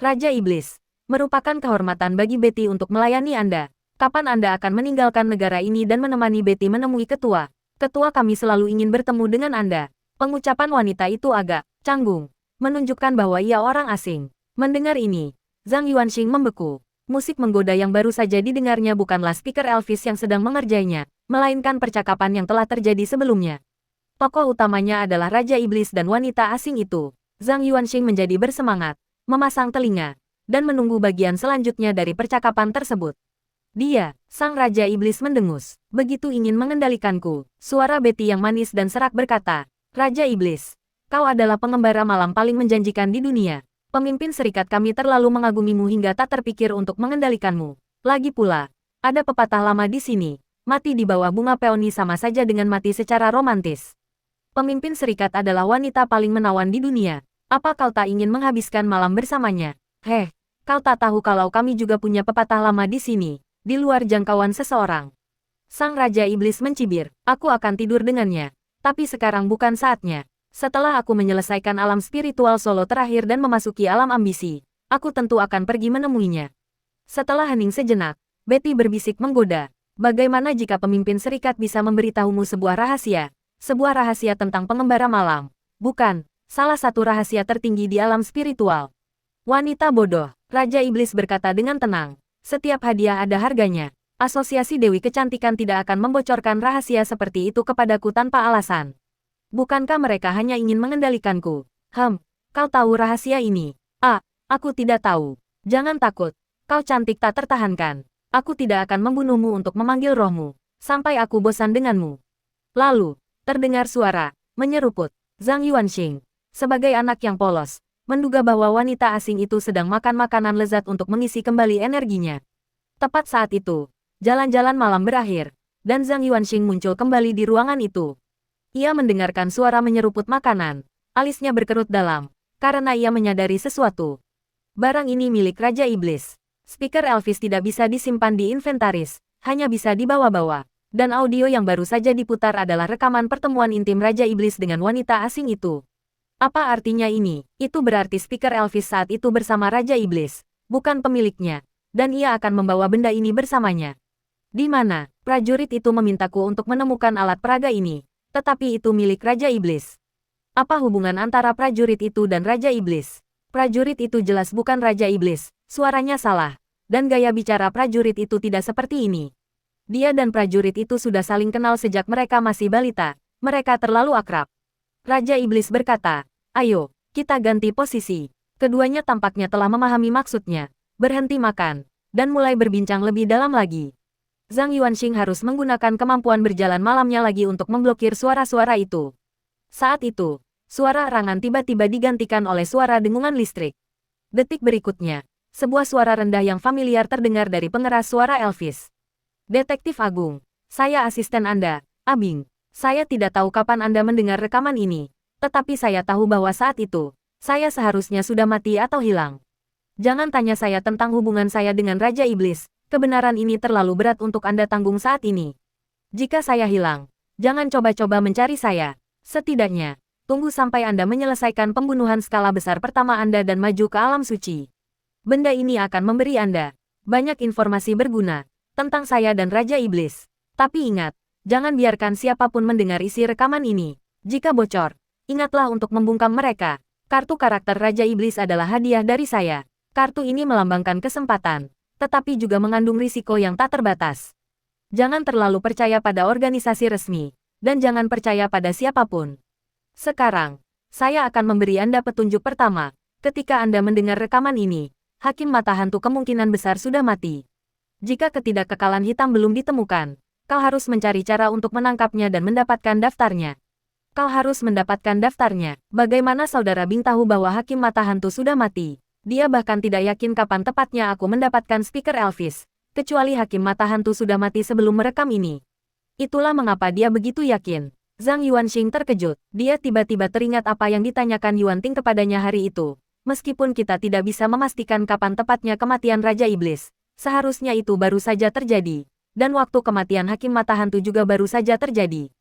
Raja Iblis, merupakan kehormatan bagi Betty untuk melayani Anda. Kapan Anda akan meninggalkan negara ini dan menemani Betty menemui ketua? Ketua kami selalu ingin bertemu dengan Anda. Pengucapan wanita itu agak canggung, menunjukkan bahwa ia orang asing. Mendengar ini, Zhang Yuanxing membeku. Musik menggoda yang baru saja didengarnya bukanlah speaker Elvis yang sedang mengerjainya, melainkan percakapan yang telah terjadi sebelumnya. Tokoh utamanya adalah Raja Iblis dan wanita asing itu. Zhang Yuanxing menjadi bersemangat, memasang telinga, dan menunggu bagian selanjutnya dari percakapan tersebut. Dia, sang Raja Iblis mendengus, begitu ingin mengendalikanku. Suara Betty yang manis dan serak berkata, Raja Iblis, kau adalah pengembara malam paling menjanjikan di dunia. Pemimpin serikat kami terlalu mengagumimu hingga tak terpikir untuk mengendalikanmu. Lagi pula, ada pepatah lama di sini, mati di bawah bunga peoni sama saja dengan mati secara romantis. Pemimpin serikat adalah wanita paling menawan di dunia. Apa kau tak ingin menghabiskan malam bersamanya? Heh, kau tak tahu kalau kami juga punya pepatah lama di sini, di luar jangkauan seseorang. Sang Raja Iblis mencibir, aku akan tidur dengannya. Tapi sekarang bukan saatnya. Setelah aku menyelesaikan alam spiritual solo terakhir dan memasuki alam ambisi, aku tentu akan pergi menemuinya. Setelah hening sejenak, Betty berbisik menggoda, Bagaimana jika pemimpin serikat bisa memberitahumu sebuah rahasia tentang pengembara malam? Bukan, salah satu rahasia tertinggi di alam spiritual. Wanita bodoh, Raja Iblis berkata dengan tenang. Setiap hadiah ada harganya. Asosiasi Dewi Kecantikan tidak akan membocorkan rahasia seperti itu kepadaku tanpa alasan. Bukankah mereka hanya ingin mengendalikanku? Kau tahu rahasia ini? Aku tidak tahu. Jangan takut. Kau cantik tak tertahankan. Aku tidak akan membunuhmu untuk memanggil rohmu, sampai aku bosan denganmu. Lalu, terdengar suara, menyeruput. Zhang Yuanxing, sebagai anak yang polos, menduga bahwa wanita asing itu sedang makan makanan lezat untuk mengisi kembali energinya. Tepat saat itu, jalan-jalan malam berakhir, dan Zhang Yuanxing muncul kembali di ruangan itu. Ia mendengarkan suara menyeruput makanan, alisnya berkerut dalam, karena ia menyadari sesuatu. Barang ini milik Raja Iblis. Speaker Elvis tidak bisa disimpan di inventaris, hanya bisa dibawa-bawa. Dan audio yang baru saja diputar adalah rekaman pertemuan intim Raja Iblis dengan wanita asing itu. Apa artinya ini? Itu berarti Speaker Elvis saat itu bersama Raja Iblis, bukan pemiliknya, dan ia akan membawa benda ini bersamanya. Di mana? Prajurit itu memintaku untuk menemukan alat peraga ini, tetapi itu milik Raja Iblis. Apa hubungan antara prajurit itu dan Raja Iblis? Prajurit itu jelas bukan Raja Iblis, suaranya salah, dan gaya bicara prajurit itu tidak seperti ini. Dia dan prajurit itu sudah saling kenal sejak mereka masih balita, mereka terlalu akrab. Raja Iblis berkata, ayo, kita ganti posisi. Keduanya tampaknya telah memahami maksudnya, berhenti makan, dan mulai berbincang lebih dalam lagi. Zhang Yuanxing harus menggunakan kemampuan berjalan malamnya lagi untuk memblokir suara-suara itu. Saat itu, suara erangan tiba-tiba digantikan oleh suara dengungan listrik. Detik berikutnya, sebuah suara rendah yang familiar terdengar dari pengeras suara Elvis. Detektif Agung, saya asisten Anda, Abing. Saya tidak tahu kapan Anda mendengar rekaman ini, tetapi saya tahu bahwa saat itu, saya seharusnya sudah mati atau hilang. Jangan tanya saya tentang hubungan saya dengan Raja Iblis, kebenaran ini terlalu berat untuk Anda tanggung saat ini. Jika saya hilang, jangan coba-coba mencari saya. Setidaknya, tunggu sampai Anda menyelesaikan pembunuhan skala besar pertama Anda dan maju ke alam suci. Benda ini akan memberi Anda banyak informasi berguna tentang saya dan Raja Iblis. Tapi ingat, jangan biarkan siapapun mendengar isi rekaman ini. Jika bocor, ingatlah untuk membungkam mereka. Kartu karakter Raja Iblis adalah hadiah dari saya. Kartu ini melambangkan kesempatan, tetapi juga mengandung risiko yang tak terbatas. Jangan terlalu percaya pada organisasi resmi, dan jangan percaya pada siapapun. Sekarang, saya akan memberi Anda petunjuk pertama. Ketika Anda mendengar rekaman ini, Hakim Mata Hantu kemungkinan besar sudah mati. Jika ketidakkekalan hitam belum ditemukan, kau harus mencari cara untuk menangkapnya dan mendapatkan daftarnya. Kau harus mendapatkan daftarnya. Bagaimana Saudara Bing tahu bahwa Hakim Mata Hantu sudah mati? Dia bahkan tidak yakin kapan tepatnya aku mendapatkan Speaker Elvis, kecuali Hakim Mata Hantu sudah mati sebelum merekam ini. Itulah mengapa dia begitu yakin. Zhang Yuanxing terkejut. Dia tiba-tiba teringat apa yang ditanyakan Yuan Ting kepadanya hari itu. Meskipun kita tidak bisa memastikan kapan tepatnya kematian Raja Iblis, seharusnya itu baru saja terjadi. Dan waktu kematian Hakim Mata Hantu juga baru saja terjadi.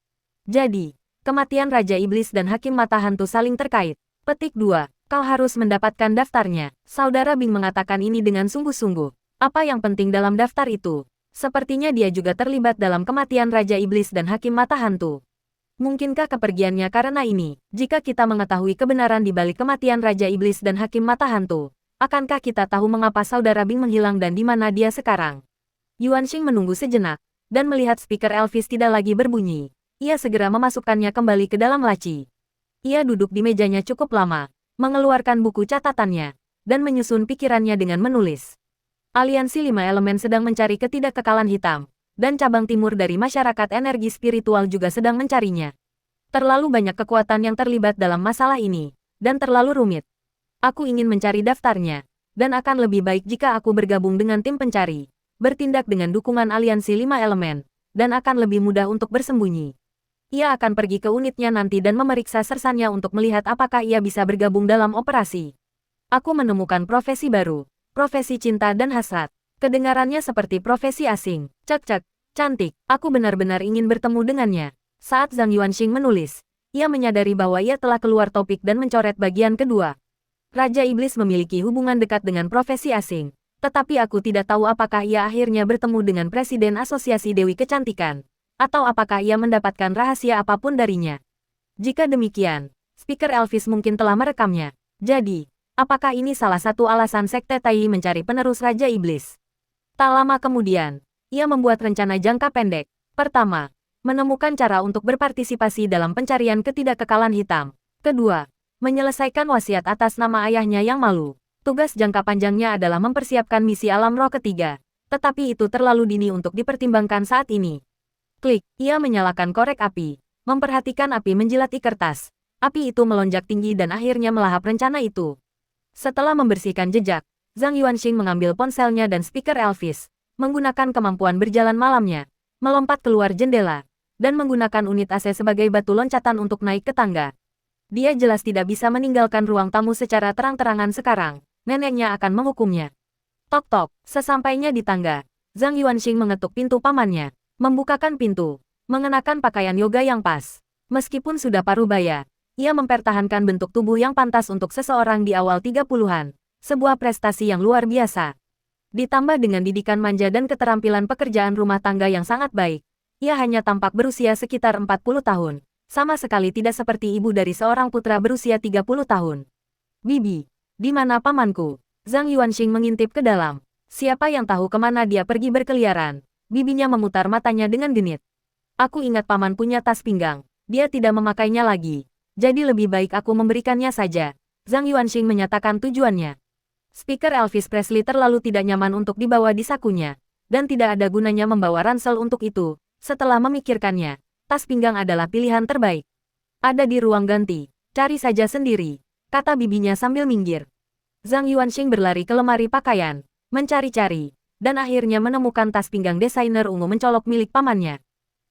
Jadi, kematian Raja Iblis dan Hakim Mata Hantu saling terkait. Petik 2. Kau harus mendapatkan daftarnya. Saudara Bing mengatakan ini dengan sungguh-sungguh. Apa yang penting dalam daftar itu? Sepertinya dia juga terlibat dalam kematian Raja Iblis dan Hakim Mata Hantu. Mungkinkah kepergiannya karena ini? Jika kita mengetahui kebenaran di balik kematian Raja Iblis dan Hakim Mata Hantu, akankah kita tahu mengapa Saudara Bing menghilang dan di mana dia sekarang? Yuanxing menunggu sejenak, dan melihat speaker Elvis tidak lagi berbunyi. Ia segera memasukkannya kembali ke dalam laci. Ia duduk di mejanya cukup lama, mengeluarkan buku catatannya, dan menyusun pikirannya dengan menulis. Aliansi 5 elemen sedang mencari ketidakkekalan hitam, dan cabang timur dari masyarakat energi spiritual juga sedang mencarinya. Terlalu banyak kekuatan yang terlibat dalam masalah ini, dan terlalu rumit. Aku ingin mencari daftarnya, dan akan lebih baik jika aku bergabung dengan tim pencari, bertindak dengan dukungan aliansi 5 elemen, dan akan lebih mudah untuk bersembunyi. Ia akan pergi ke unitnya nanti dan memeriksa sersannya untuk melihat apakah ia bisa bergabung dalam operasi. Aku menemukan profesi baru, profesi cinta dan hasrat. Kedengarannya seperti profesi asing. Cek-cek, cantik, aku benar-benar ingin bertemu dengannya. Saat Zhang Yuanxing menulis, ia menyadari bahwa ia telah keluar topik dan mencoret bagian kedua. Raja Iblis memiliki hubungan dekat dengan profesi asing, Tetapi aku tidak tahu apakah ia akhirnya bertemu dengan Presiden Asosiasi Dewi Kecantikan, atau apakah ia mendapatkan rahasia apapun darinya. Jika demikian, Speaker Elvis mungkin telah merekamnya. Jadi, apakah ini salah satu alasan Sekte Tai mencari penerus Raja Iblis? Tak lama kemudian, ia membuat rencana jangka pendek. Pertama, menemukan cara untuk berpartisipasi dalam pencarian ketidakkekalan hitam. Kedua, menyelesaikan wasiat atas nama ayahnya yang malu. Tugas jangka panjangnya adalah mempersiapkan misi alam roh ketiga. Tetapi itu terlalu dini untuk dipertimbangkan saat ini. Klik, ia menyalakan korek api. Memperhatikan api menjilati kertas. Api itu melonjak tinggi dan akhirnya melahap rencana itu. Setelah membersihkan jejak, Zhang Yuanxing mengambil ponselnya dan speaker Elvis, menggunakan kemampuan berjalan malamnya, melompat keluar jendela, dan menggunakan unit AC sebagai batu loncatan untuk naik ke tangga. Dia jelas tidak bisa meninggalkan ruang tamu secara terang-terangan sekarang. Neneknya akan menghukumnya. Tok-tok, sesampainya di tangga, Zhang Yuanxing mengetuk pintu pamannya, membukakan pintu, mengenakan pakaian yoga yang pas. Meskipun sudah parubaya, ia mempertahankan bentuk tubuh yang pantas untuk seseorang di awal 30-an, sebuah prestasi yang luar biasa. Ditambah dengan didikan manja dan keterampilan pekerjaan rumah tangga yang sangat baik, ia hanya tampak berusia sekitar 40 tahun, sama sekali tidak seperti ibu dari seorang putra berusia 30 tahun. Bibi, di mana pamanku? Zhang Yuanxing mengintip ke dalam. Siapa yang tahu kemana dia pergi berkeliaran? Bibinya memutar matanya dengan genit. Aku ingat paman punya tas pinggang, dia tidak memakainya lagi. Jadi lebih baik aku memberikannya saja. Zhang Yuanxing menyatakan tujuannya. Speaker Elvis Presley terlalu tidak nyaman untuk dibawa di sakunya, dan tidak ada gunanya membawa ransel untuk itu. Setelah memikirkannya, tas pinggang adalah pilihan terbaik. Ada di ruang ganti, cari saja sendiri, kata bibinya sambil minggir. Zhang Yuanxing berlari ke lemari pakaian, mencari-cari, dan akhirnya menemukan tas pinggang desainer ungu mencolok milik pamannya.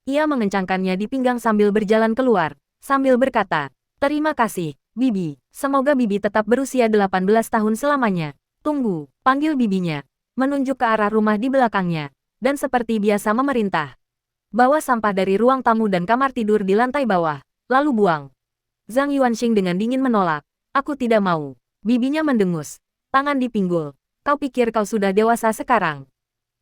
Ia mengencangkannya di pinggang sambil berjalan keluar, sambil berkata, "Terima kasih, Bibi. Semoga Bibi tetap berusia 18 tahun selamanya." "Tunggu," panggil bibinya, menunjuk ke arah rumah di belakangnya, dan seperti biasa memerintah. "Bawa sampah dari ruang tamu dan kamar tidur di lantai bawah, lalu buang." Zhang Yuanxing dengan dingin menolak, "Aku tidak mau." Bibinya mendengus, tangan di pinggul. "Kau pikir kau sudah dewasa sekarang?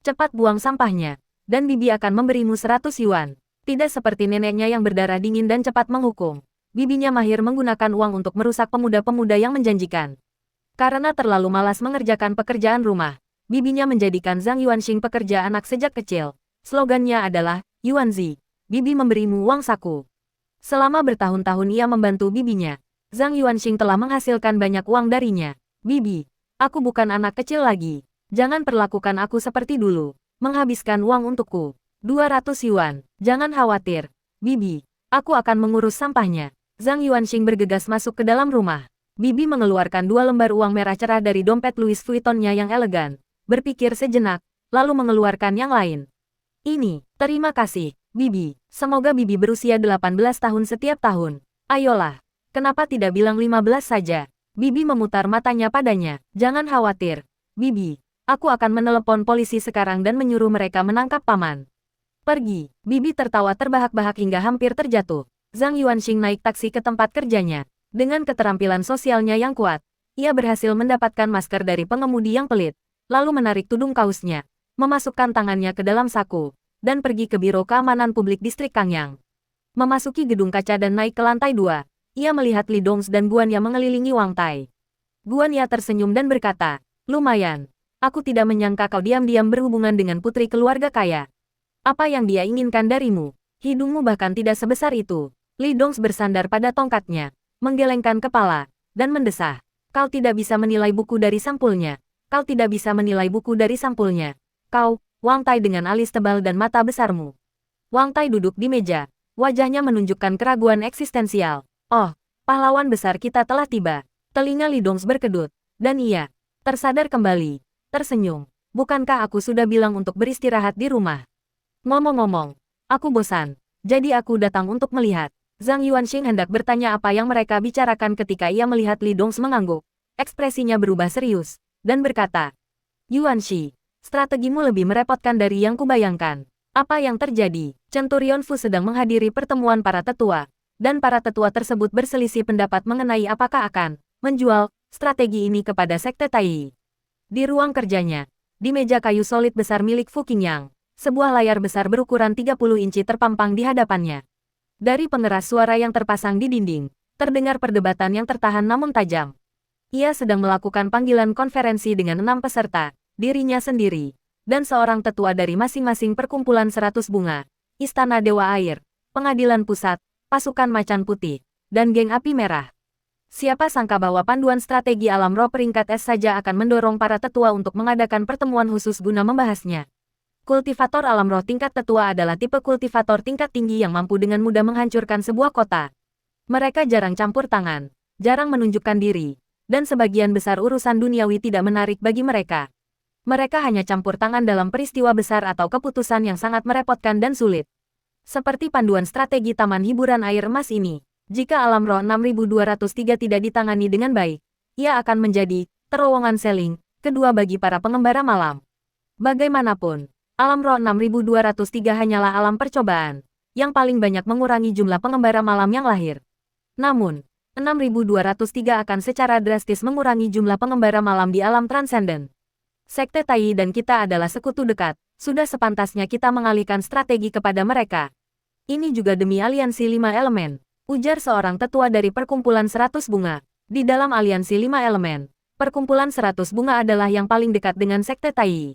Cepat buang sampahnya, dan Bibi akan memberimu 100 yuan. Tidak seperti neneknya yang berdarah dingin dan cepat menghukum. Bibinya mahir menggunakan uang untuk merusak pemuda-pemuda yang menjanjikan. Karena terlalu malas mengerjakan pekerjaan rumah, bibinya menjadikan Zhang Yuanxing pekerja anak sejak kecil. Slogannya adalah, "Yuanzi, Bibi memberimu uang saku." Selama bertahun-tahun ia membantu bibinya. Zhang Yuanxing telah menghasilkan banyak uang darinya. "Bibi, aku bukan anak kecil lagi. Jangan perlakukan aku seperti dulu. Menghabiskan uang untukku. 200 yuan. Jangan khawatir. Bibi, aku akan mengurus sampahnya." Zhang Yuanxing bergegas masuk ke dalam rumah. Bibi mengeluarkan 2 lembar uang merah cerah dari dompet Louis Vuitton-nya yang elegan. Berpikir sejenak, lalu mengeluarkan yang lain. "Ini, terima kasih, Bibi. Semoga Bibi berusia 18 tahun setiap tahun. Ayolah. Kenapa tidak bilang 15 saja?" Bibi memutar matanya padanya. "Jangan khawatir, Bibi. Aku akan menelepon polisi sekarang dan menyuruh mereka menangkap paman. Pergi." Bibi tertawa terbahak-bahak hingga hampir terjatuh. Zhang Yuanxing naik taksi ke tempat kerjanya. Dengan keterampilan sosialnya yang kuat, ia berhasil mendapatkan masker dari pengemudi yang pelit, lalu menarik tudung kaosnya, memasukkan tangannya ke dalam saku, dan pergi ke Biro Keamanan Publik Distrik Kangyang. Memasuki gedung kaca dan naik ke lantai 2. Ia melihat Li Dongs dan Guan yang mengelilingi Wang Tai. Guan Ya tersenyum dan berkata, "Lumayan. Aku tidak menyangka kau diam-diam berhubungan dengan putri keluarga kaya. Apa yang dia inginkan darimu? Hidungmu bahkan tidak sebesar itu." Li Dongs bersandar pada tongkatnya, menggelengkan kepala, dan mendesah. "Kau tidak bisa menilai buku dari sampulnya. Kau tidak bisa menilai buku dari sampulnya. Kau, Wang Tai dengan alis tebal dan mata besarmu." Wang Tai duduk di meja, wajahnya menunjukkan keraguan eksistensial. "Oh, pahlawan besar kita telah tiba." Telinga Li Dongs berkedut, dan ia tersadar kembali, tersenyum. "Bukankah aku sudah bilang untuk beristirahat di rumah? Ngomong-ngomong, aku bosan, jadi aku datang untuk melihat." Zhang Yuanxing hendak bertanya apa yang mereka bicarakan ketika ia melihat Li Dongs mengangguk. Ekspresinya berubah serius, dan berkata, "Yuanxi, strategimu lebih merepotkan dari yang kubayangkan. Apa yang terjadi?" Centurion Fu sedang menghadiri pertemuan para tetua, dan para tetua tersebut berselisih pendapat mengenai apakah akan menjual strategi ini kepada Sekte Tai. Di ruang kerjanya, Di meja kayu solid besar milik Fu Qingyang, sebuah layar besar berukuran 30 inci terpampang di hadapannya. Dari pengeras suara yang terpasang di dinding, terdengar perdebatan yang tertahan namun tajam. Ia sedang melakukan panggilan konferensi dengan 6 peserta, dirinya sendiri, dan seorang tetua dari masing-masing perkumpulan 100 bunga, Istana Dewa Air, Pengadilan Pusat, Pasukan Macan Putih, dan Geng Api Merah. Siapa sangka bahwa panduan strategi alam roh peringkat S saja akan mendorong para tetua untuk mengadakan pertemuan khusus guna membahasnya. Kultivator alam roh tingkat tetua adalah tipe kultivator tingkat tinggi yang mampu dengan mudah menghancurkan sebuah kota. Mereka jarang campur tangan, jarang menunjukkan diri, dan sebagian besar urusan duniawi tidak menarik bagi mereka. Mereka hanya campur tangan dalam peristiwa besar atau keputusan yang sangat merepotkan dan sulit. Seperti panduan strategi Taman Hiburan Air Emas ini. Jika alam roh 6203 tidak ditangani dengan baik, ia akan menjadi terowongan seling kedua bagi para pengembara malam. Bagaimanapun, alam roh 6203 hanyalah alam percobaan, yang paling banyak mengurangi jumlah pengembara malam yang lahir. Namun, 6203 akan secara drastis mengurangi jumlah pengembara malam di alam transenden. Sekte Tai dan kita adalah sekutu dekat, sudah sepantasnya kita mengalihkan strategi kepada mereka. Ini juga demi aliansi 5 elemen. Ujar seorang tetua dari perkumpulan 100 bunga. Di dalam aliansi 5 elemen, perkumpulan 100 bunga adalah yang paling dekat dengan Sekte Tai.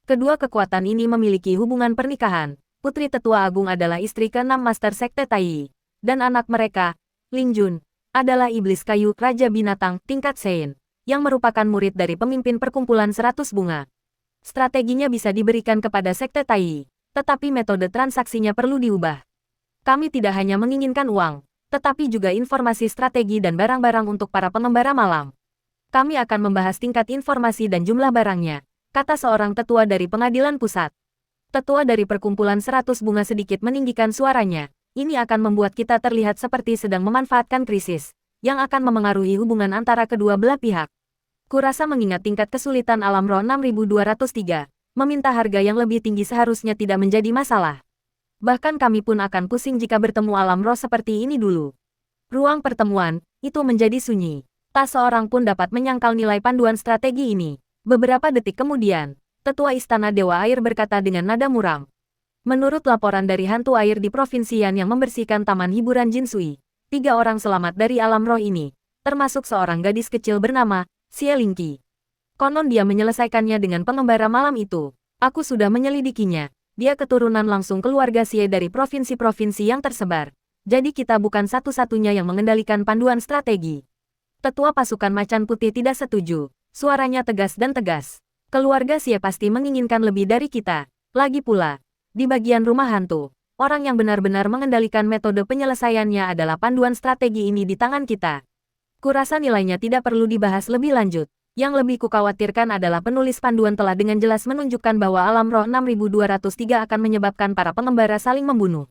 Kedua kekuatan ini memiliki hubungan pernikahan. Putri tetua agung adalah istri ke-6 Master Sekte Tai. Dan anak mereka, Ling Jun, adalah iblis kayu Raja Binatang tingkat Sein, yang merupakan murid dari pemimpin perkumpulan 100 bunga. Strateginya bisa diberikan kepada Sekte Tai, tetapi metode transaksinya perlu diubah. Kami tidak hanya menginginkan uang, tetapi juga informasi strategi dan barang-barang untuk para pengembara malam. Kami akan membahas tingkat informasi dan jumlah barangnya, kata seorang tetua dari pengadilan pusat. Tetua dari perkumpulan 100 bunga sedikit meninggikan suaranya. Ini akan membuat kita terlihat seperti sedang memanfaatkan krisis, yang akan memengaruhi hubungan antara kedua belah pihak. Kurasa mengingat tingkat kesulitan alam roh 6203, meminta harga yang lebih tinggi seharusnya tidak menjadi masalah. Bahkan kami pun akan pusing jika bertemu alam roh seperti ini dulu. Ruang pertemuan, itu menjadi sunyi. Tak seorang pun dapat menyangkal nilai panduan strategi ini. Beberapa detik kemudian, Tetua Istana Dewa Air berkata dengan nada muram. Menurut laporan dari hantu air di provinsi Yan yang membersihkan Taman Hiburan Jinsui, 3 orang selamat dari alam roh ini, termasuk seorang gadis kecil bernama Xie Lingqi. Konon dia menyelesaikannya dengan pengembara malam itu. Aku sudah menyelidikinya. Dia keturunan langsung keluarga Xie dari provinsi-provinsi yang tersebar. Jadi kita bukan satu-satunya yang mengendalikan panduan strategi. Tetua pasukan Macan Putih tidak setuju. Suaranya tegas dan tegas. Keluarga Xie pasti menginginkan lebih dari kita. Lagi pula, di bagian rumah hantu, orang yang benar-benar mengendalikan metode penyelesaiannya adalah panduan strategi ini di tangan kita. Kurasa nilainya tidak perlu dibahas lebih lanjut. Yang lebih kukhawatirkan adalah penulis panduan telah dengan jelas menunjukkan bahwa alam roh 6203 akan menyebabkan para pengembara saling membunuh.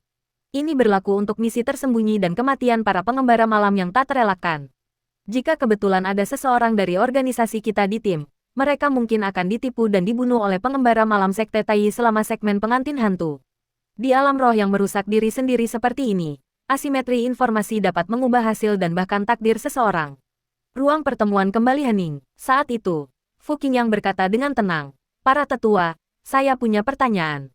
Ini berlaku untuk misi tersembunyi dan kematian para pengembara malam yang tak terelakkan. Jika kebetulan ada seseorang dari organisasi kita di tim, mereka mungkin akan ditipu dan dibunuh oleh pengembara malam Sekte Tai selama segmen pengantin hantu. Di alam roh yang merusak diri sendiri seperti ini, asimetri informasi dapat mengubah hasil dan bahkan takdir seseorang. Ruang pertemuan kembali hening. Saat itu, Fu Qingyang berkata dengan tenang, "Para tetua, saya punya pertanyaan."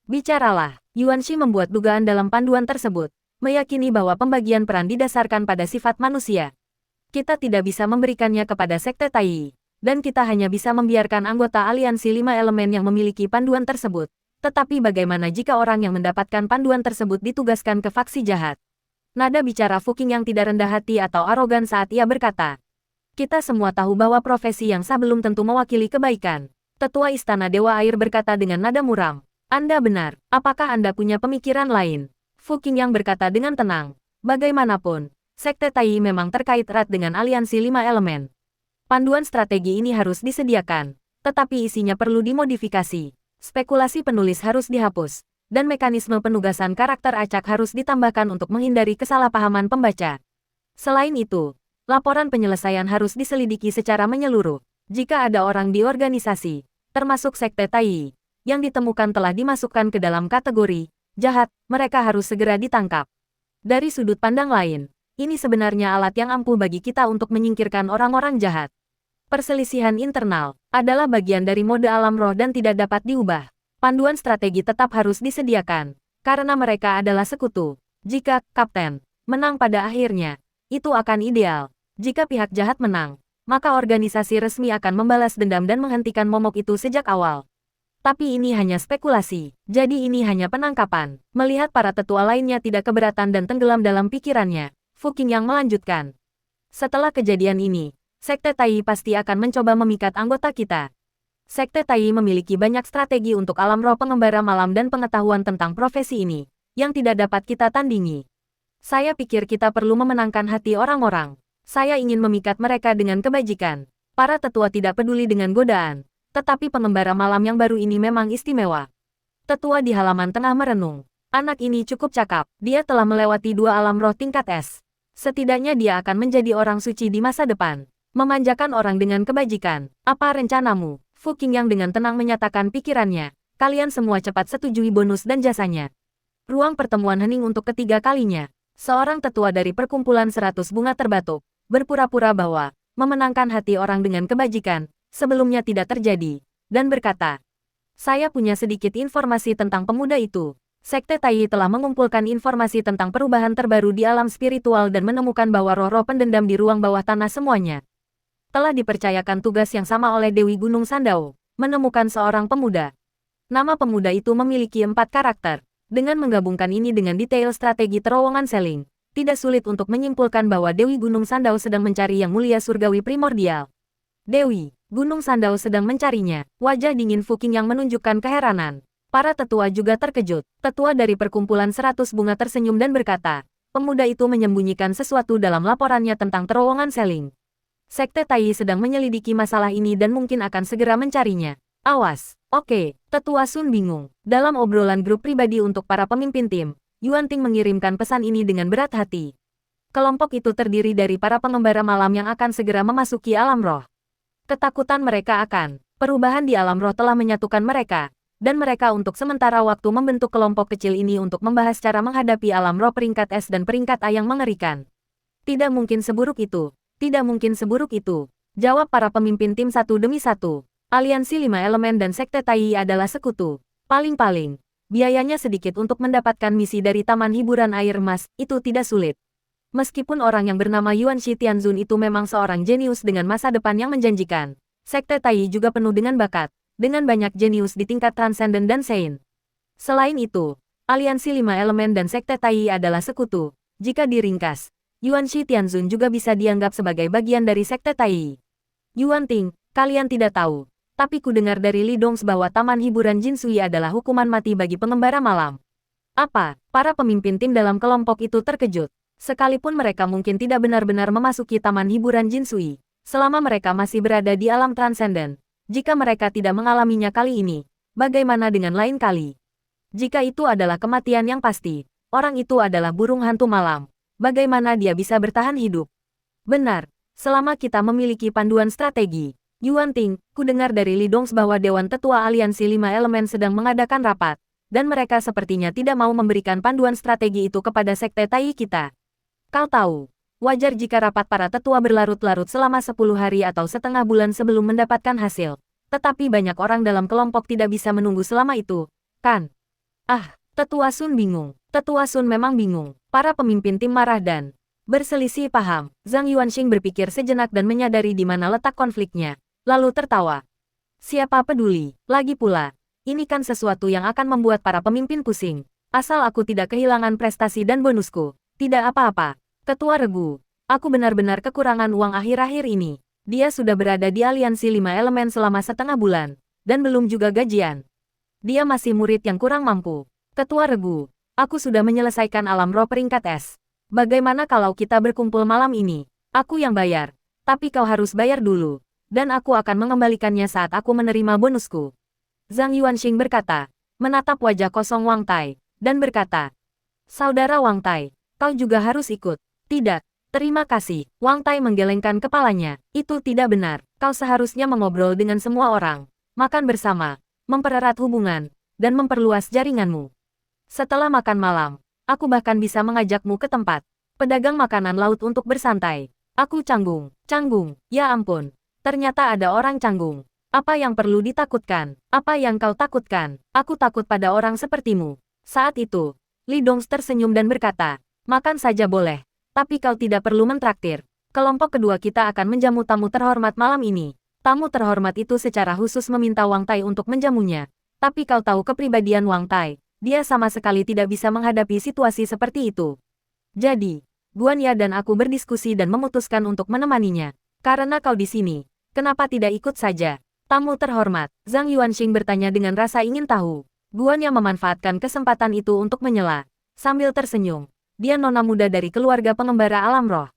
"Bicaralah." Yuan Shi membuat dugaan dalam panduan tersebut, meyakini bahwa pembagian peran didasarkan pada sifat manusia. Kita tidak bisa memberikannya kepada Sekte Tai, dan kita hanya bisa membiarkan anggota aliansi 5 elemen yang memiliki panduan tersebut. Tetapi bagaimana jika orang yang mendapatkan panduan tersebut ditugaskan ke faksi jahat? Nada bicara Fu Qingyang tidak rendah hati atau arogan saat ia berkata, "Kita semua tahu bahwa profesi yang sah belum tentu mewakili kebaikan." Tetua Istana Dewa Air berkata dengan nada muram, "Anda benar. Apakah Anda punya pemikiran lain?" Fu Qingyang berkata dengan tenang, "Bagaimanapun, Sekte Tai memang terkait erat dengan aliansi 5 elemen. Panduan strategi ini harus disediakan, tetapi isinya perlu dimodifikasi. Spekulasi penulis harus dihapus, dan mekanisme penugasan karakter acak harus ditambahkan untuk menghindari kesalahpahaman pembaca. Selain itu, laporan penyelesaian harus diselidiki secara menyeluruh. Jika ada orang di organisasi, termasuk Sekte Tai, yang ditemukan telah dimasukkan ke dalam kategori jahat, mereka harus segera ditangkap. Dari sudut pandang lain, ini sebenarnya alat yang ampuh bagi kita untuk menyingkirkan orang-orang jahat. Perselisihan internal adalah bagian dari mode alam roh dan tidak dapat diubah. Panduan strategi tetap harus disediakan, karena mereka adalah sekutu. Jika Kapten menang pada akhirnya, itu akan ideal. Jika pihak jahat menang, maka organisasi resmi akan membalas dendam dan menghentikan momok itu sejak awal. Tapi ini hanya spekulasi, jadi ini hanya penangkapan. Melihat para tetua lainnya tidak keberatan dan tenggelam dalam pikirannya, Fu Qingyang melanjutkan. Setelah kejadian ini, Sekte Tai pasti akan mencoba memikat anggota kita. Sekte Tai memiliki banyak strategi untuk alam roh pengembara malam dan pengetahuan tentang profesi ini, yang tidak dapat kita tandingi. Saya pikir kita perlu memenangkan hati orang-orang. Saya ingin memikat mereka dengan kebajikan. Para tetua tidak peduli dengan godaan, tetapi pengembara malam yang baru ini memang istimewa. Tetua di halaman tengah merenung. Anak ini cukup cakap, dia telah melewati 2 alam roh tingkat S. Setidaknya dia akan menjadi orang suci di masa depan. Memanjakan orang dengan kebajikan. Apa rencanamu? Fu Qingyang dengan tenang menyatakan pikirannya. Kalian semua cepat setujui bonus dan jasanya. Ruang pertemuan hening untuk ketiga kalinya. Seorang tetua dari perkumpulan 100 bunga terbatuk, berpura-pura bahwa memenangkan hati orang dengan kebajikan sebelumnya tidak terjadi, dan berkata, saya punya sedikit informasi tentang pemuda itu. Sekte Tai telah mengumpulkan informasi tentang perubahan terbaru di alam spiritual dan menemukan bahwa roh-roh pendendam di ruang bawah tanah semuanya telah dipercayakan tugas yang sama oleh Dewi Gunung Sandao, menemukan seorang pemuda. Nama pemuda itu memiliki 4 karakter. Dengan menggabungkan ini dengan detail strategi terowongan seling, tidak sulit untuk menyimpulkan bahwa Dewi Gunung Sandao sedang mencari yang mulia surgawi primordial. Dewi Gunung Sandao sedang mencarinya. Wajah dingin Fu Qingyang menunjukkan keheranan. Para tetua juga terkejut. Tetua dari perkumpulan 100 bunga tersenyum dan berkata, pemuda itu menyembunyikan sesuatu dalam laporannya tentang terowongan seling. Sekte Tai sedang menyelidiki masalah ini dan mungkin akan segera mencarinya. Awas. Oke, Tetua Sun bingung. Dalam obrolan grup pribadi untuk para pemimpin tim, Yuan Ting mengirimkan pesan ini dengan berat hati. Kelompok itu terdiri dari para pengembara malam yang akan segera memasuki alam roh. Ketakutan mereka akan perubahan di alam roh telah menyatukan mereka, dan mereka untuk sementara waktu membentuk kelompok kecil ini untuk membahas cara menghadapi alam roh peringkat S dan peringkat A yang mengerikan. Tidak mungkin seburuk itu. Tidak mungkin seburuk itu. Jawab para pemimpin tim satu demi satu. Aliansi 5 elemen dan Sekte Tai adalah sekutu. Paling-paling, biayanya sedikit untuk mendapatkan misi dari Taman Hiburan Air Emas, itu tidak sulit. Meskipun orang yang bernama Yuan Shi Tianzun itu memang seorang jenius dengan masa depan yang menjanjikan, Sekte Tai juga penuh dengan bakat, dengan banyak jenius di tingkat transenden dan Sein. Selain itu, Aliansi 5 elemen dan Sekte Tai adalah sekutu. Jika diringkas, Yuan Shi Tianzun juga bisa dianggap sebagai bagian dari Sekte Tai. Yuan Ting, kalian tidak tahu, tapi ku dengar dari Li Dongs bahwa Taman Hiburan Jinsui adalah hukuman mati bagi pengembara malam. Apa? Para pemimpin tim dalam kelompok itu terkejut. Sekalipun mereka mungkin tidak benar-benar memasuki Taman Hiburan Jinsui, selama mereka masih berada di alam transenden. Jika mereka tidak mengalaminya kali ini, bagaimana dengan lain kali? Jika itu adalah kematian yang pasti, orang itu adalah burung hantu malam. Bagaimana dia bisa bertahan hidup? Benar, selama kita memiliki panduan strategi. Yuan Ting, ku dengar dari Li Dongs bahwa Dewan Tetua Aliansi 5 Elemen sedang mengadakan rapat, dan mereka sepertinya tidak mau memberikan panduan strategi itu kepada Sekte Tai kita. Kau tahu, wajar jika rapat para tetua berlarut-larut selama 10 hari atau setengah bulan sebelum mendapatkan hasil. Tetapi banyak orang dalam kelompok tidak bisa menunggu selama itu, kan? Ah, Tetua Sun bingung. Tetua Sun memang bingung. Para pemimpin tim marah dan berselisih paham. Zhang Yuanxing berpikir sejenak dan menyadari di mana letak konfliknya, lalu tertawa. Siapa peduli? Lagi pula, ini kan sesuatu yang akan membuat para pemimpin pusing. Asal aku tidak kehilangan prestasi dan bonusku. Tidak apa-apa. Ketua regu. Aku benar-benar kekurangan uang akhir-akhir ini. Dia sudah berada di Aliansi 5 Elemen selama setengah bulan, dan belum juga gajian. Dia masih murid yang kurang mampu. Ketua regu. Aku sudah menyelesaikan alam roh peringkat S. Bagaimana kalau kita berkumpul malam ini? Aku yang bayar. Tapi kau harus bayar dulu. Dan aku akan mengembalikannya saat aku menerima bonusku. Zhang Yuanxing berkata, menatap wajah kosong Wang Tai, dan berkata, Saudara Wang Tai, kau juga harus ikut. Tidak, terima kasih. Wang Tai menggelengkan kepalanya. Itu tidak benar. Kau seharusnya mengobrol dengan semua orang, makan bersama, mempererat hubungan, dan memperluas jaringanmu. Setelah makan malam, aku bahkan bisa mengajakmu ke tempat pedagang makanan laut untuk bersantai. Aku canggung, ya ampun. Ternyata ada orang canggung. Apa yang perlu ditakutkan? Apa yang kau takutkan? Aku takut pada orang sepertimu. Saat itu, Li Dongs tersenyum dan berkata, makan saja boleh. Tapi kau tidak perlu mentraktir. Kelompok kedua kita akan menjamu tamu terhormat malam ini. Tamu terhormat itu secara khusus meminta Wang Tai untuk menjamunya. Tapi kau tahu kepribadian Wang Tai. Dia sama sekali tidak bisa menghadapi situasi seperti itu. Jadi, Guan Ya dan aku berdiskusi dan memutuskan untuk menemaninya. Karena kau di sini, kenapa tidak ikut saja? Tamu terhormat, Zhang Yuanxing bertanya dengan rasa ingin tahu. Guan Ya memanfaatkan kesempatan itu untuk menyela. Sambil tersenyum, dia nona muda dari keluarga pengembara alam roh.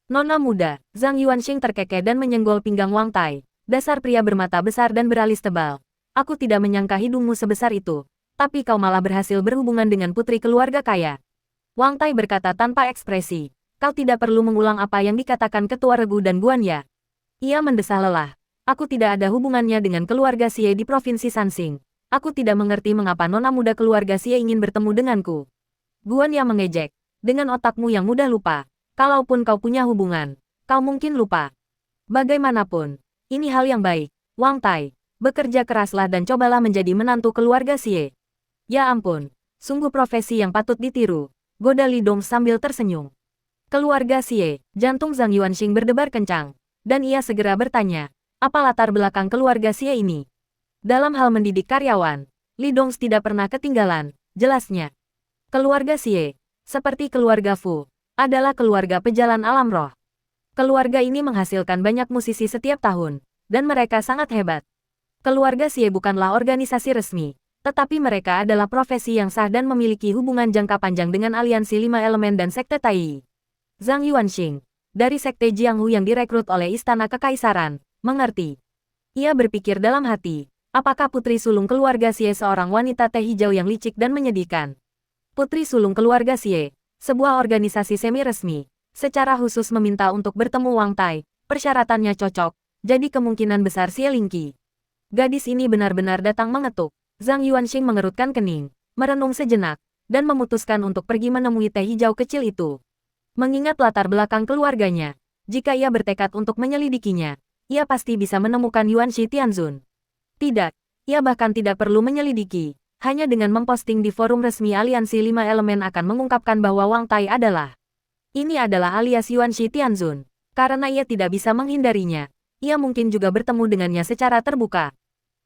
Nona muda, Zhang Yuanxing terkekeh dan menyenggol pinggang Wang Tai. Dasar pria bermata besar dan beralis tebal. Aku tidak menyangka hidungmu sebesar itu. Tapi kau malah berhasil berhubungan dengan putri keluarga kaya. Wang Tai berkata tanpa ekspresi. Kau tidak perlu mengulang apa yang dikatakan Ketua Regu dan Guan Ya. Ia mendesah lelah. Aku tidak ada hubungannya dengan keluarga Xie di Provinsi Sansing. Aku tidak mengerti mengapa nona muda keluarga Xie ingin bertemu denganku. Guan Ya mengejek. Dengan otakmu yang mudah lupa. Kalaupun kau punya hubungan, kau mungkin lupa. Bagaimanapun, ini hal yang baik. Wang Tai, bekerja keraslah dan cobalah menjadi menantu keluarga Xie. Ya ampun, sungguh profesi yang patut ditiru. Goda Li Dong sambil tersenyum. Keluarga Xie, jantung Zhang Yuanxing berdebar kencang. Dan ia segera bertanya. Apa latar belakang keluarga Xie ini? Dalam hal mendidik karyawan, Li Dongs tidak pernah ketinggalan, jelasnya. Keluarga Xie, seperti keluarga Fu, adalah keluarga pejalan alam roh. Keluarga ini menghasilkan banyak musisi setiap tahun, dan mereka sangat hebat. Keluarga Xie bukanlah organisasi resmi, tetapi mereka adalah profesi yang sah dan memiliki hubungan jangka panjang dengan aliansi 5 elemen dan sekte Tai. Zhang Yuanxing, dari sekte Jianghu yang direkrut oleh Istana Kekaisaran, mengerti. Ia berpikir dalam hati, apakah putri sulung keluarga Xie seorang wanita teh hijau yang licik dan menyedihkan? Putri sulung keluarga Xie, sebuah organisasi semi-resmi, secara khusus meminta untuk bertemu Wang Tai, persyaratannya cocok, jadi kemungkinan besar Xie Lingqi. Gadis ini benar-benar datang mengetuk. Zhang Yuanxing mengerutkan kening, merenung sejenak, dan memutuskan untuk pergi menemui teh hijau kecil itu. Mengingat latar belakang keluarganya, jika ia bertekad untuk menyelidikinya, ia pasti bisa menemukan Yuanxi Tianzun. Tidak, ia bahkan tidak perlu menyelidiki. Hanya dengan memposting di forum resmi aliansi 5 elemen akan mengungkapkan bahwa Wang Tai adalah. Ini adalah alias Yuanxi Tianzun. Karena ia tidak bisa menghindarinya, ia mungkin juga bertemu dengannya secara terbuka.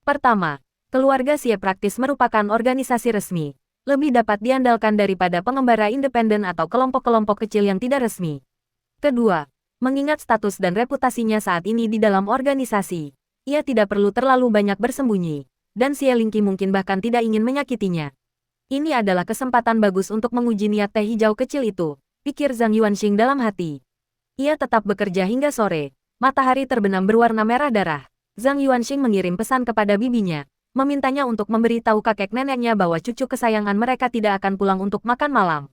Pertama, keluarga Xie praktis merupakan organisasi resmi. Lebih dapat diandalkan daripada pengembara independen atau kelompok-kelompok kecil yang tidak resmi. Kedua, mengingat status dan reputasinya saat ini di dalam organisasi, ia tidak perlu terlalu banyak bersembunyi, dan Xie Lingqi mungkin bahkan tidak ingin menyakitinya. Ini adalah kesempatan bagus untuk menguji niat teh hijau kecil itu, pikir Zhang Yuanxing dalam hati. Ia tetap bekerja hingga sore, matahari terbenam berwarna merah darah. Zhang Yuanxing mengirim pesan kepada bibinya, memintanya untuk memberitahu kakek neneknya bahwa cucu kesayangan mereka tidak akan pulang untuk makan malam.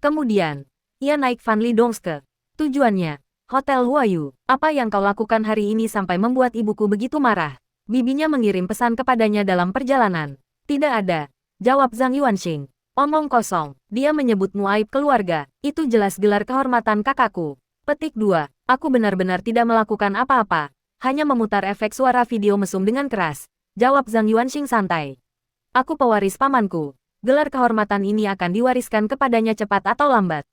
Kemudian, ia naik Van Li Dongs ke tujuannya. Hotel Huayu, apa yang kau lakukan hari ini sampai membuat ibuku begitu marah? Bibinya mengirim pesan kepadanya dalam perjalanan. Tidak ada, jawab Zhang Yuanxing. Omong kosong, dia menyebutmu aib keluarga, itu jelas gelar kehormatan kakakku. Petik 2, aku benar-benar tidak melakukan apa-apa, hanya memutar efek suara video mesum dengan keras, jawab Zhang Yuanxing santai. Aku pewaris pamanku, gelar kehormatan ini akan diwariskan kepadanya cepat atau lambat.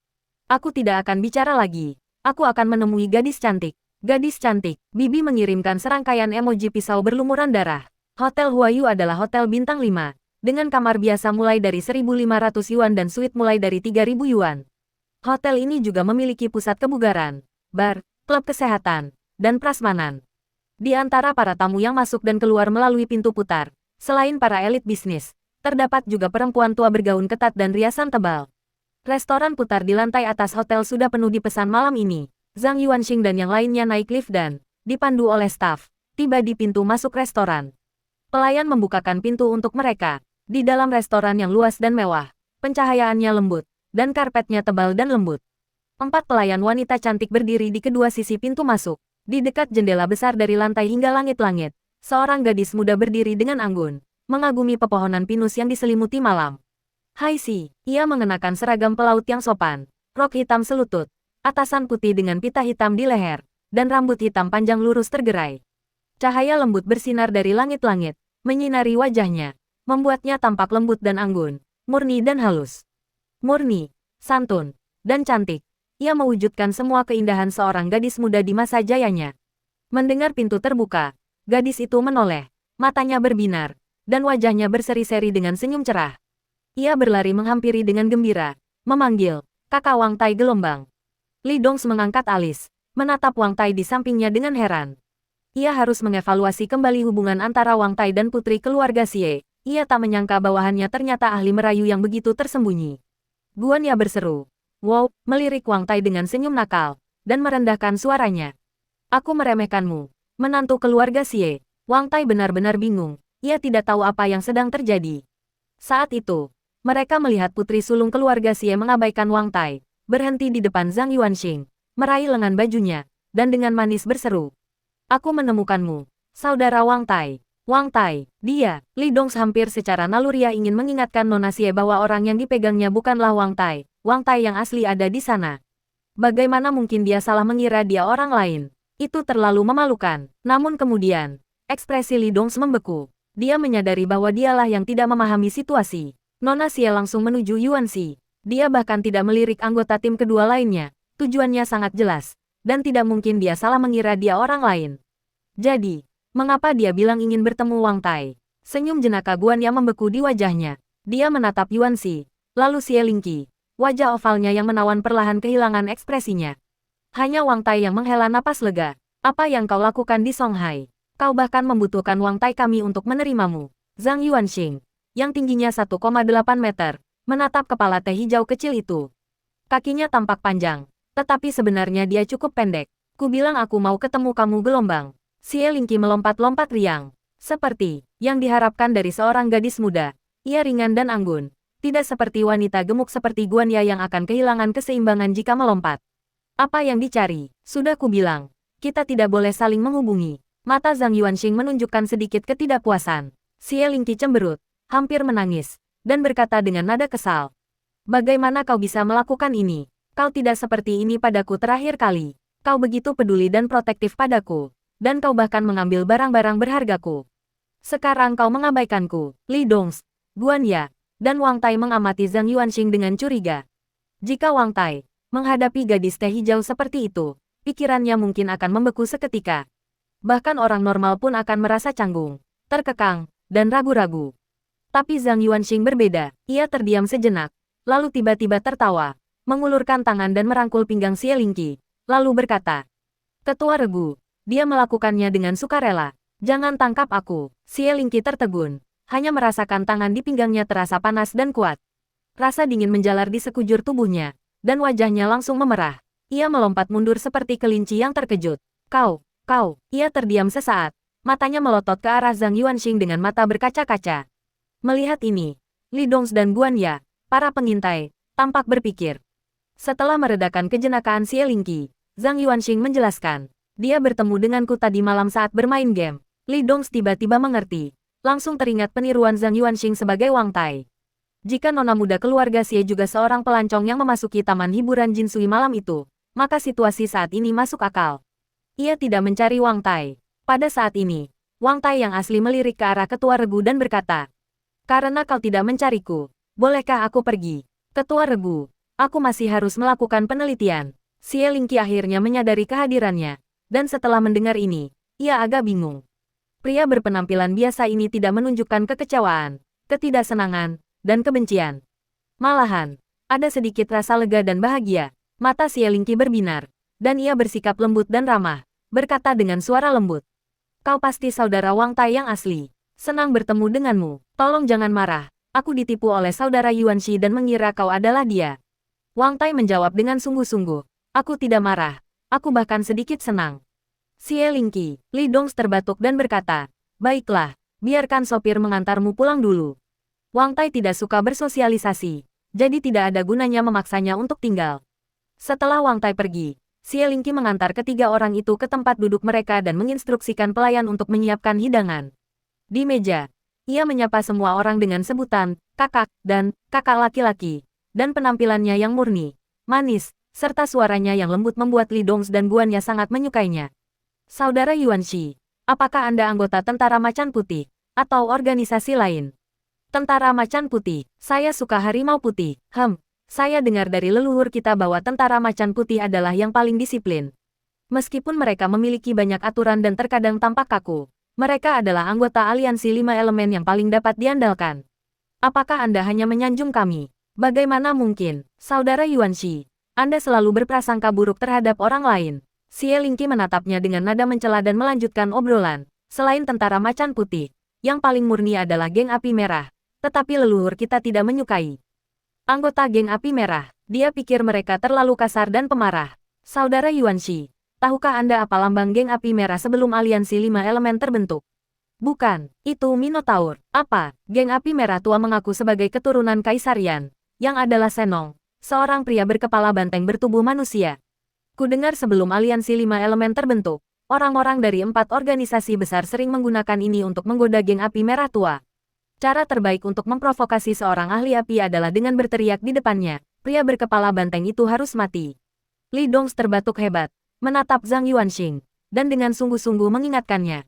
Aku tidak akan bicara lagi. Aku akan menemui gadis cantik. Gadis cantik, Bibi mengirimkan serangkaian emoji pisau berlumuran darah. Hotel Huayu adalah hotel bintang 5, dengan kamar biasa mulai dari 1.500 yuan dan suite mulai dari 3.000 yuan. Hotel ini juga memiliki pusat kebugaran, bar, klub kesehatan, dan prasmanan. Di antara para tamu yang masuk dan keluar melalui pintu putar, selain para elit bisnis, terdapat juga perempuan tua bergaun ketat dan riasan tebal. Restoran putar di lantai atas hotel sudah penuh di pesan malam ini. Zhang Yuanxing dan yang lainnya naik lift dan, dipandu oleh staf, tiba di pintu masuk restoran. Pelayan membukakan pintu untuk mereka. Di dalam restoran yang luas dan mewah, pencahayaannya lembut, dan karpetnya tebal dan lembut. 4 pelayan wanita cantik berdiri di kedua sisi pintu masuk. Di dekat jendela besar dari lantai hingga langit-langit, seorang gadis muda berdiri dengan anggun, mengagumi pepohonan pinus yang diselimuti malam. Hai Si, ia mengenakan seragam pelaut yang sopan, rok hitam selutut, atasan putih dengan pita hitam di leher, dan rambut hitam panjang lurus tergerai. Cahaya lembut bersinar dari langit-langit, menyinari wajahnya, membuatnya tampak lembut dan anggun, murni dan halus. Murni, santun, dan cantik. Ia mewujudkan semua keindahan seorang gadis muda di masa jayanya. Mendengar pintu terbuka, gadis itu menoleh, matanya berbinar, dan wajahnya berseri-seri dengan senyum cerah. Ia berlari menghampiri dengan gembira, memanggil, "Kakak Wang Tai Gelombang." Li Dongs mengangkat alis, menatap Wang Tai di sampingnya dengan heran. Ia harus mengevaluasi kembali hubungan antara Wang Tai dan putri keluarga Xie. Ia tak menyangka bawahannya ternyata ahli merayu yang begitu tersembunyi. Guan Ya berseru, "Wow," melirik Wang Tai dengan senyum nakal, dan merendahkan suaranya. "Aku meremehkanmu, menantu keluarga Xie." Wang Tai benar-benar bingung, ia tidak tahu apa yang sedang terjadi. Saat itu, mereka melihat putri sulung keluarga Xie mengabaikan Wang Tai, berhenti di depan Zhang Yuanxing, meraih lengan bajunya, dan dengan manis berseru, "Aku menemukanmu, saudara Wang Tai." Wang Tai, dia, Li Dongs hampir secara naluriah ingin mengingatkan Nona Xie bahwa orang yang dipegangnya bukanlah Wang Tai. Wang Tai yang asli ada di sana. Bagaimana mungkin dia salah mengira dia orang lain? Itu terlalu memalukan. Namun kemudian, ekspresi Li Dongs membeku. Dia menyadari bahwa dialah yang tidak memahami situasi. Nona Xie langsung menuju Yuan Xi. Dia bahkan tidak melirik anggota tim kedua lainnya. Tujuannya sangat jelas. Dan tidak mungkin dia salah mengira dia orang lain. Jadi, mengapa dia bilang ingin bertemu Wang Tai? Senyum jenaka Guan yang membeku di wajahnya. Dia menatap Yuan Xi, lalu Xie Lingqi. Wajah ovalnya yang menawan perlahan kehilangan ekspresinya. Hanya Wang Tai yang menghela napas lega. "Apa yang kau lakukan di Songhai? Kau bahkan membutuhkan Wang Tai kami untuk menerimamu." Zhang Yuanxing, yang tingginya 1,8 meter, menatap kepala teh hijau kecil itu. Kakinya tampak panjang, tetapi sebenarnya dia cukup pendek. "Ku bilang aku mau ketemu kamu Gelombang." Xie Lingqi melompat-lompat riang. Seperti yang diharapkan dari seorang gadis muda. Ia ringan dan anggun. Tidak seperti wanita gemuk seperti Guan Ya yang akan kehilangan keseimbangan jika melompat. "Apa yang dicari? Sudah ku bilang. Kita tidak boleh saling menghubungi." Mata Zhang Yuanxing menunjukkan sedikit ketidakpuasan. Xie Lingqi cemberut, hampir menangis, dan berkata dengan nada kesal. "Bagaimana kau bisa melakukan ini? Kau tidak seperti ini padaku terakhir kali. Kau begitu peduli dan protektif padaku. Dan kau bahkan mengambil barang-barang berhargaku. Sekarang kau mengabaikanku." Li Dongs, Guan Ya, dan Wang Tai mengamati Zhang Yuanxing dengan curiga. Jika Wang Tai menghadapi gadis teh hijau seperti itu, pikirannya mungkin akan membeku seketika. Bahkan orang normal pun akan merasa canggung, terkekang, dan ragu-ragu. Tapi Zhang Yuanxing berbeda. Ia terdiam sejenak, lalu tiba-tiba tertawa, mengulurkan tangan dan merangkul pinggang Xie Lingqi, lalu berkata, "Ketua Regu." Dia melakukannya dengan sukarela. "Jangan tangkap aku." Xie Lingqi tertegun, hanya merasakan tangan di pinggangnya terasa panas dan kuat. Rasa dingin menjalar di sekujur tubuhnya, dan wajahnya langsung memerah. Ia melompat mundur seperti kelinci yang terkejut. Kau. Ia terdiam sesaat, matanya melotot ke arah Zhang Yuanxing dengan mata berkaca-kaca. Melihat ini, Li Dongs dan Guan Ya, para pengintai, tampak berpikir. Setelah meredakan kejenakaan Xie Lingqi, Zhang Yuanxing menjelaskan, "Dia bertemu denganku tadi malam saat bermain game." Li Dongs tiba-tiba mengerti. Langsung teringat peniruan Zhang Yuanxing sebagai Wang Tai. Jika nona muda keluarga Xie juga seorang pelancong yang memasuki taman hiburan Jinsui malam itu, maka situasi saat ini masuk akal. Ia tidak mencari Wang Tai. Pada saat ini, Wang Tai yang asli melirik ke arah Ketua Regu dan berkata, "Karena kau tidak mencariku, bolehkah aku pergi?" "Ketua Regu, aku masih harus melakukan penelitian." Xie Lingqi akhirnya menyadari kehadirannya, dan setelah mendengar ini, ia agak bingung. Pria berpenampilan biasa ini tidak menunjukkan kekecewaan, ketidaksenangan, dan kebencian. Malahan, ada sedikit rasa lega dan bahagia. Mata Xie Lingqi berbinar, dan ia bersikap lembut dan ramah, berkata dengan suara lembut, "Kau pasti saudara Wang Tai yang asli. Senang bertemu denganmu. Tolong jangan marah. Aku ditipu oleh saudara Yuanxi dan mengira kau adalah dia." Wang Tai menjawab dengan sungguh-sungguh, "Aku tidak marah. Aku bahkan sedikit senang." Xie Lingqi, Li Dongs terbatuk dan berkata, "Baiklah, biarkan sopir mengantarmu pulang dulu." Wang Tai tidak suka bersosialisasi, jadi tidak ada gunanya memaksanya untuk tinggal. Setelah Wang Tai pergi, Xie Lingqi mengantar ketiga orang itu ke tempat duduk mereka dan menginstruksikan pelayan untuk menyiapkan hidangan. Di meja, ia menyapa semua orang dengan sebutan kakak dan kakak laki-laki, dan penampilannya yang murni, manis, serta suaranya yang lembut membuat Li Dongs dan Guan Ya sangat menyukainya. Saudara Yuanxi, apakah Anda anggota Tentara Macan Putih, atau organisasi lain? Tentara Macan Putih, saya suka harimau putih. Saya dengar dari leluhur kita bahwa Tentara Macan Putih adalah yang paling disiplin. Meskipun mereka memiliki banyak aturan dan terkadang tampak kaku, mereka adalah anggota aliansi 5 elemen yang paling dapat diandalkan. Apakah Anda hanya menyanjung kami? Bagaimana mungkin, Saudara Yuanxi? Anda selalu berprasangka buruk terhadap orang lain. Xie Lingqi menatapnya dengan nada mencela dan melanjutkan obrolan. Selain Tentara Macan Putih, yang paling murni adalah geng api merah. Tetapi leluhur kita tidak menyukai anggota geng api merah. Dia pikir mereka terlalu kasar dan pemarah. Saudara Yuanxi, tahukah Anda apa lambang geng api merah sebelum aliansi 5 elemen terbentuk? Bukan, itu Minotaur. Apa? Geng api merah tua mengaku sebagai keturunan Kaisar Yan, yang adalah Senong, seorang pria berkepala banteng bertubuh manusia. Kudengar sebelum aliansi 5 elemen terbentuk, orang-orang dari 4 organisasi besar sering menggunakan ini untuk menggoda geng api merah tua. Cara terbaik untuk memprovokasi seorang ahli api adalah dengan berteriak di depannya, pria berkepala banteng itu harus mati. Li Dongs terbatuk hebat, menatap Zhang Yuanxing, dan dengan sungguh-sungguh mengingatkannya.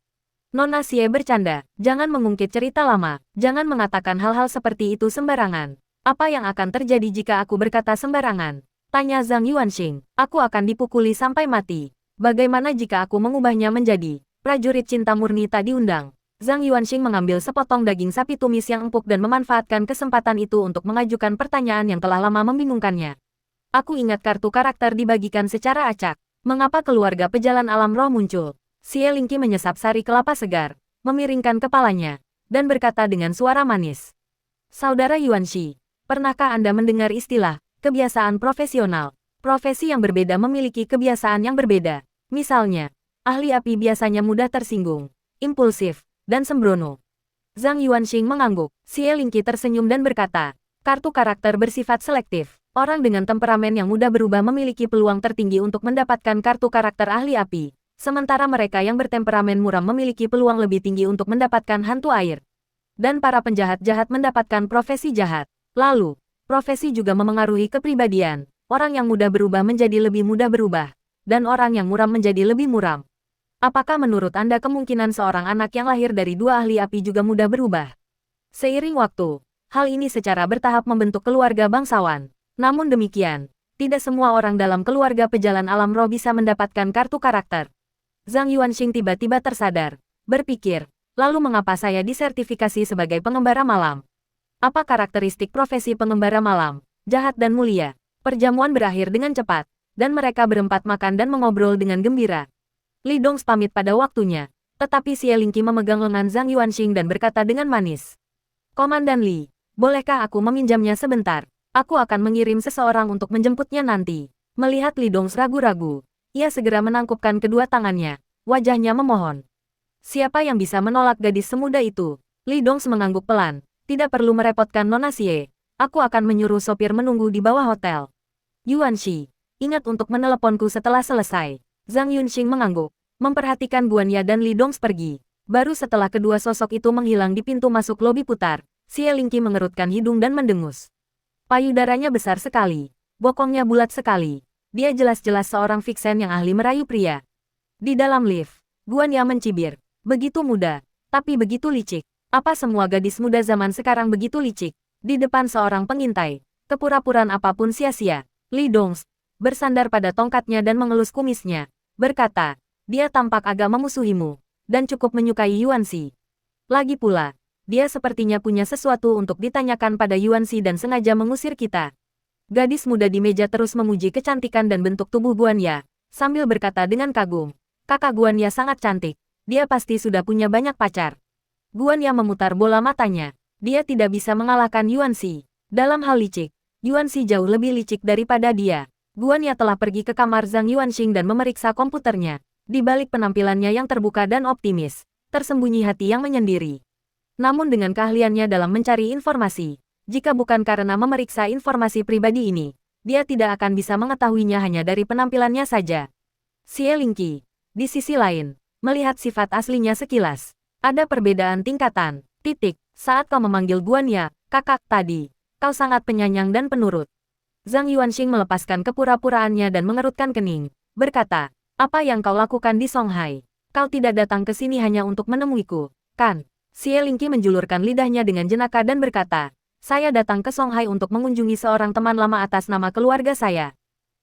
Nona Xie bercanda, jangan mengungkit cerita lama, jangan mengatakan hal-hal seperti itu sembarangan. Apa yang akan terjadi jika aku berkata sembarangan? Tanya Zhang Yuanxing. Aku akan dipukuli sampai mati. Bagaimana jika aku mengubahnya menjadi prajurit cinta murni tak diundang? Zhang Yuanxing mengambil sepotong daging sapi tumis yang empuk dan memanfaatkan kesempatan itu untuk mengajukan pertanyaan yang telah lama membingungkannya. Aku ingat kartu karakter dibagikan secara acak. Mengapa keluarga pejalan alam roh muncul? Xie Lingqi menyesap sari kelapa segar, memiringkan kepalanya, dan berkata dengan suara manis. Saudara Yuanxi, pernahkah Anda mendengar istilah kebiasaan profesional? Profesi yang berbeda memiliki kebiasaan yang berbeda. Misalnya, ahli api biasanya mudah tersinggung, impulsif, dan sembrono. Zhang Yuanxing mengangguk. Xie Lingqi tersenyum dan berkata, kartu karakter bersifat selektif. Orang dengan temperamen yang mudah berubah memiliki peluang tertinggi untuk mendapatkan kartu karakter ahli api. Sementara mereka yang bertemperamen muram memiliki peluang lebih tinggi untuk mendapatkan hantu air. Dan para penjahat-jahat mendapatkan profesi jahat. Lalu, profesi juga memengaruhi kepribadian. Orang yang mudah berubah menjadi lebih mudah berubah. Dan orang yang muram menjadi lebih muram. Apakah menurut Anda kemungkinan seorang anak yang lahir dari 2 ahli api juga mudah berubah? Seiring waktu, hal ini secara bertahap membentuk keluarga bangsawan. Namun demikian, tidak semua orang dalam keluarga pejalan alam roh bisa mendapatkan kartu karakter. Zhang Yuanxing tiba-tiba tersadar, berpikir, lalu mengapa saya disertifikasi sebagai pengembara malam? Apa karakteristik profesi pengembara malam? Jahat dan mulia. Perjamuan berakhir dengan cepat, dan mereka berempat makan dan mengobrol dengan gembira. Li Dongs pamit pada waktunya, tetapi Xie Lingqi memegang lengan Zhang Yuanxing dan berkata dengan manis. Komandan Li, bolehkah aku meminjamnya sebentar? Aku akan mengirim seseorang untuk menjemputnya nanti. Melihat Li Dongs ragu-ragu, ia segera menangkupkan kedua tangannya, wajahnya memohon. Siapa yang bisa menolak gadis semuda itu? Li Dongs mengangguk pelan. Tidak perlu merepotkan Nona Xie. Aku akan menyuruh sopir menunggu di bawah hotel. Yuanxi, ingat untuk meneleponku setelah selesai. Zhang Yuanxing mengangguk, memperhatikan Guan Ya dan Li Dongs pergi. Baru setelah kedua sosok itu menghilang di pintu masuk lobi putar, Xie Lingqi mengerutkan hidung dan mendengus. Payudaranya besar sekali, bokongnya bulat sekali. Dia jelas-jelas seorang vixen yang ahli merayu pria. Di dalam lift, Guan Ya mencibir. Begitu muda, tapi begitu licik. Apa semua gadis muda zaman sekarang begitu licik? Di depan seorang pengintai, kepura-puraan apapun sia-sia. Li Dongs bersandar pada tongkatnya dan mengelus kumisnya, berkata, dia tampak agak memusuhimu, dan cukup menyukai Yuanxi. Lagi pula, dia sepertinya punya sesuatu untuk ditanyakan pada Yuanxi dan sengaja mengusir kita. Gadis muda di meja terus memuji kecantikan dan bentuk tubuh Guan Ya, sambil berkata dengan kagum, kakak Guan Ya sangat cantik. Dia pasti sudah punya banyak pacar. Guan Ya memutar bola matanya. Dia tidak bisa mengalahkan Yuanxi. Dalam hal licik, Yuanxi jauh lebih licik daripada dia. Guan Ya telah pergi ke kamar Zhang Yuanxing dan memeriksa komputernya. Di balik penampilannya yang terbuka dan optimis, tersembunyi hati yang menyendiri. Namun dengan keahliannya dalam mencari informasi, jika bukan karena memeriksa informasi pribadi ini, dia tidak akan bisa mengetahuinya hanya dari penampilannya saja. Xie Lingqi, di sisi lain, melihat sifat aslinya sekilas, ada perbedaan tingkatan. Saat kau memanggil Guan Ya, kakak tadi, kau sangat penyayang dan penurut. Zhang Yuanxing melepaskan kepura-puraannya dan mengerutkan kening, berkata, apa yang kau lakukan di Songhai? Kau tidak datang ke sini hanya untuk menemuiku, kan? Xie Lingqi menjulurkan lidahnya dengan jenaka dan berkata, saya datang ke Songhai untuk mengunjungi seorang teman lama atas nama keluarga saya.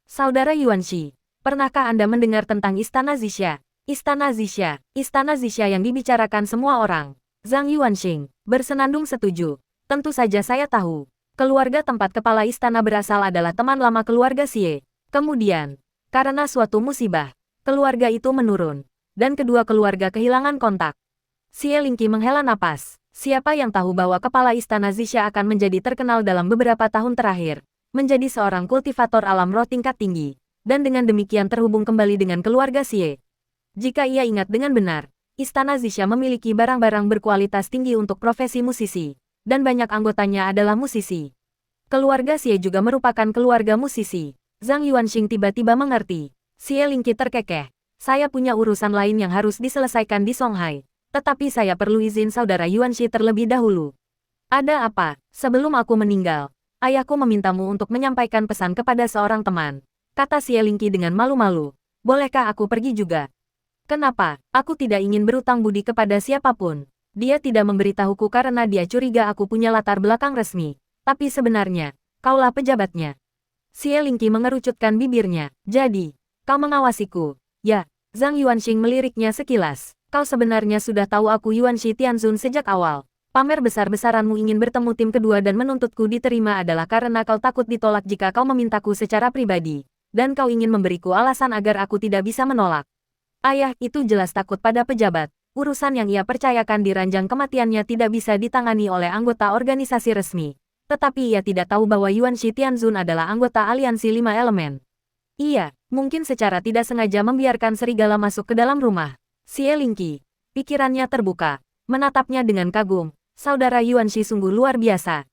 Saudara Yuanxi, pernahkah Anda mendengar tentang Istana Zixia? Istana Zixia yang dibicarakan semua orang. Zhang Yuanxing bersenandung setuju. Tentu saja saya tahu. Keluarga tempat kepala istana berasal adalah teman lama keluarga Xie. Kemudian, karena suatu musibah, keluarga itu menurun, dan kedua keluarga kehilangan kontak. Xie Lingqi menghela napas. Siapa yang tahu bahwa kepala istana Zixia akan menjadi terkenal dalam beberapa tahun terakhir, menjadi seorang kultivator alam roh tingkat tinggi, dan dengan demikian terhubung kembali dengan keluarga Xie. Jika ia ingat dengan benar, istana Zixia memiliki barang-barang berkualitas tinggi untuk profesi musisi, dan banyak anggotanya adalah musisi. Keluarga Xie juga merupakan keluarga musisi. Zhang Yuanxing tiba-tiba mengerti. Xie Lingqi terkekeh. Saya punya urusan lain yang harus diselesaikan di Songhai. Tetapi saya perlu izin saudara Yuanxi terlebih dahulu. Ada apa? Sebelum aku meninggal, ayahku memintamu untuk menyampaikan pesan kepada seorang teman. Kata Xie Lingqi dengan malu-malu. Bolehkah aku pergi juga? Kenapa? Aku tidak ingin berutang budi kepada siapapun. Dia tidak memberitahuku karena dia curiga aku punya latar belakang resmi. Tapi sebenarnya, kaulah pejabatnya. Xie Lingqi mengerucutkan bibirnya. Jadi, kau mengawasiku? Ya, Zhang Yuanxing meliriknya sekilas. Kau sebenarnya sudah tahu aku Yuanxi Tianzun sejak awal. Pamer besar-besaranmu ingin bertemu tim kedua dan menuntutku diterima adalah karena kau takut ditolak jika kau memintaku secara pribadi. Dan kau ingin memberiku alasan agar aku tidak bisa menolak. Ayah itu jelas takut pada pejabat. Urusan yang ia percayakan di ranjang kematiannya tidak bisa ditangani oleh anggota organisasi resmi. Tetapi ia tidak tahu bahwa Yuanxi Tianzun adalah anggota aliansi 5 elemen. Ia, mungkin secara tidak sengaja membiarkan serigala masuk ke dalam rumah. Xie Lingqi, pikirannya terbuka, menatapnya dengan kagum. Saudara Yuanxi sungguh luar biasa.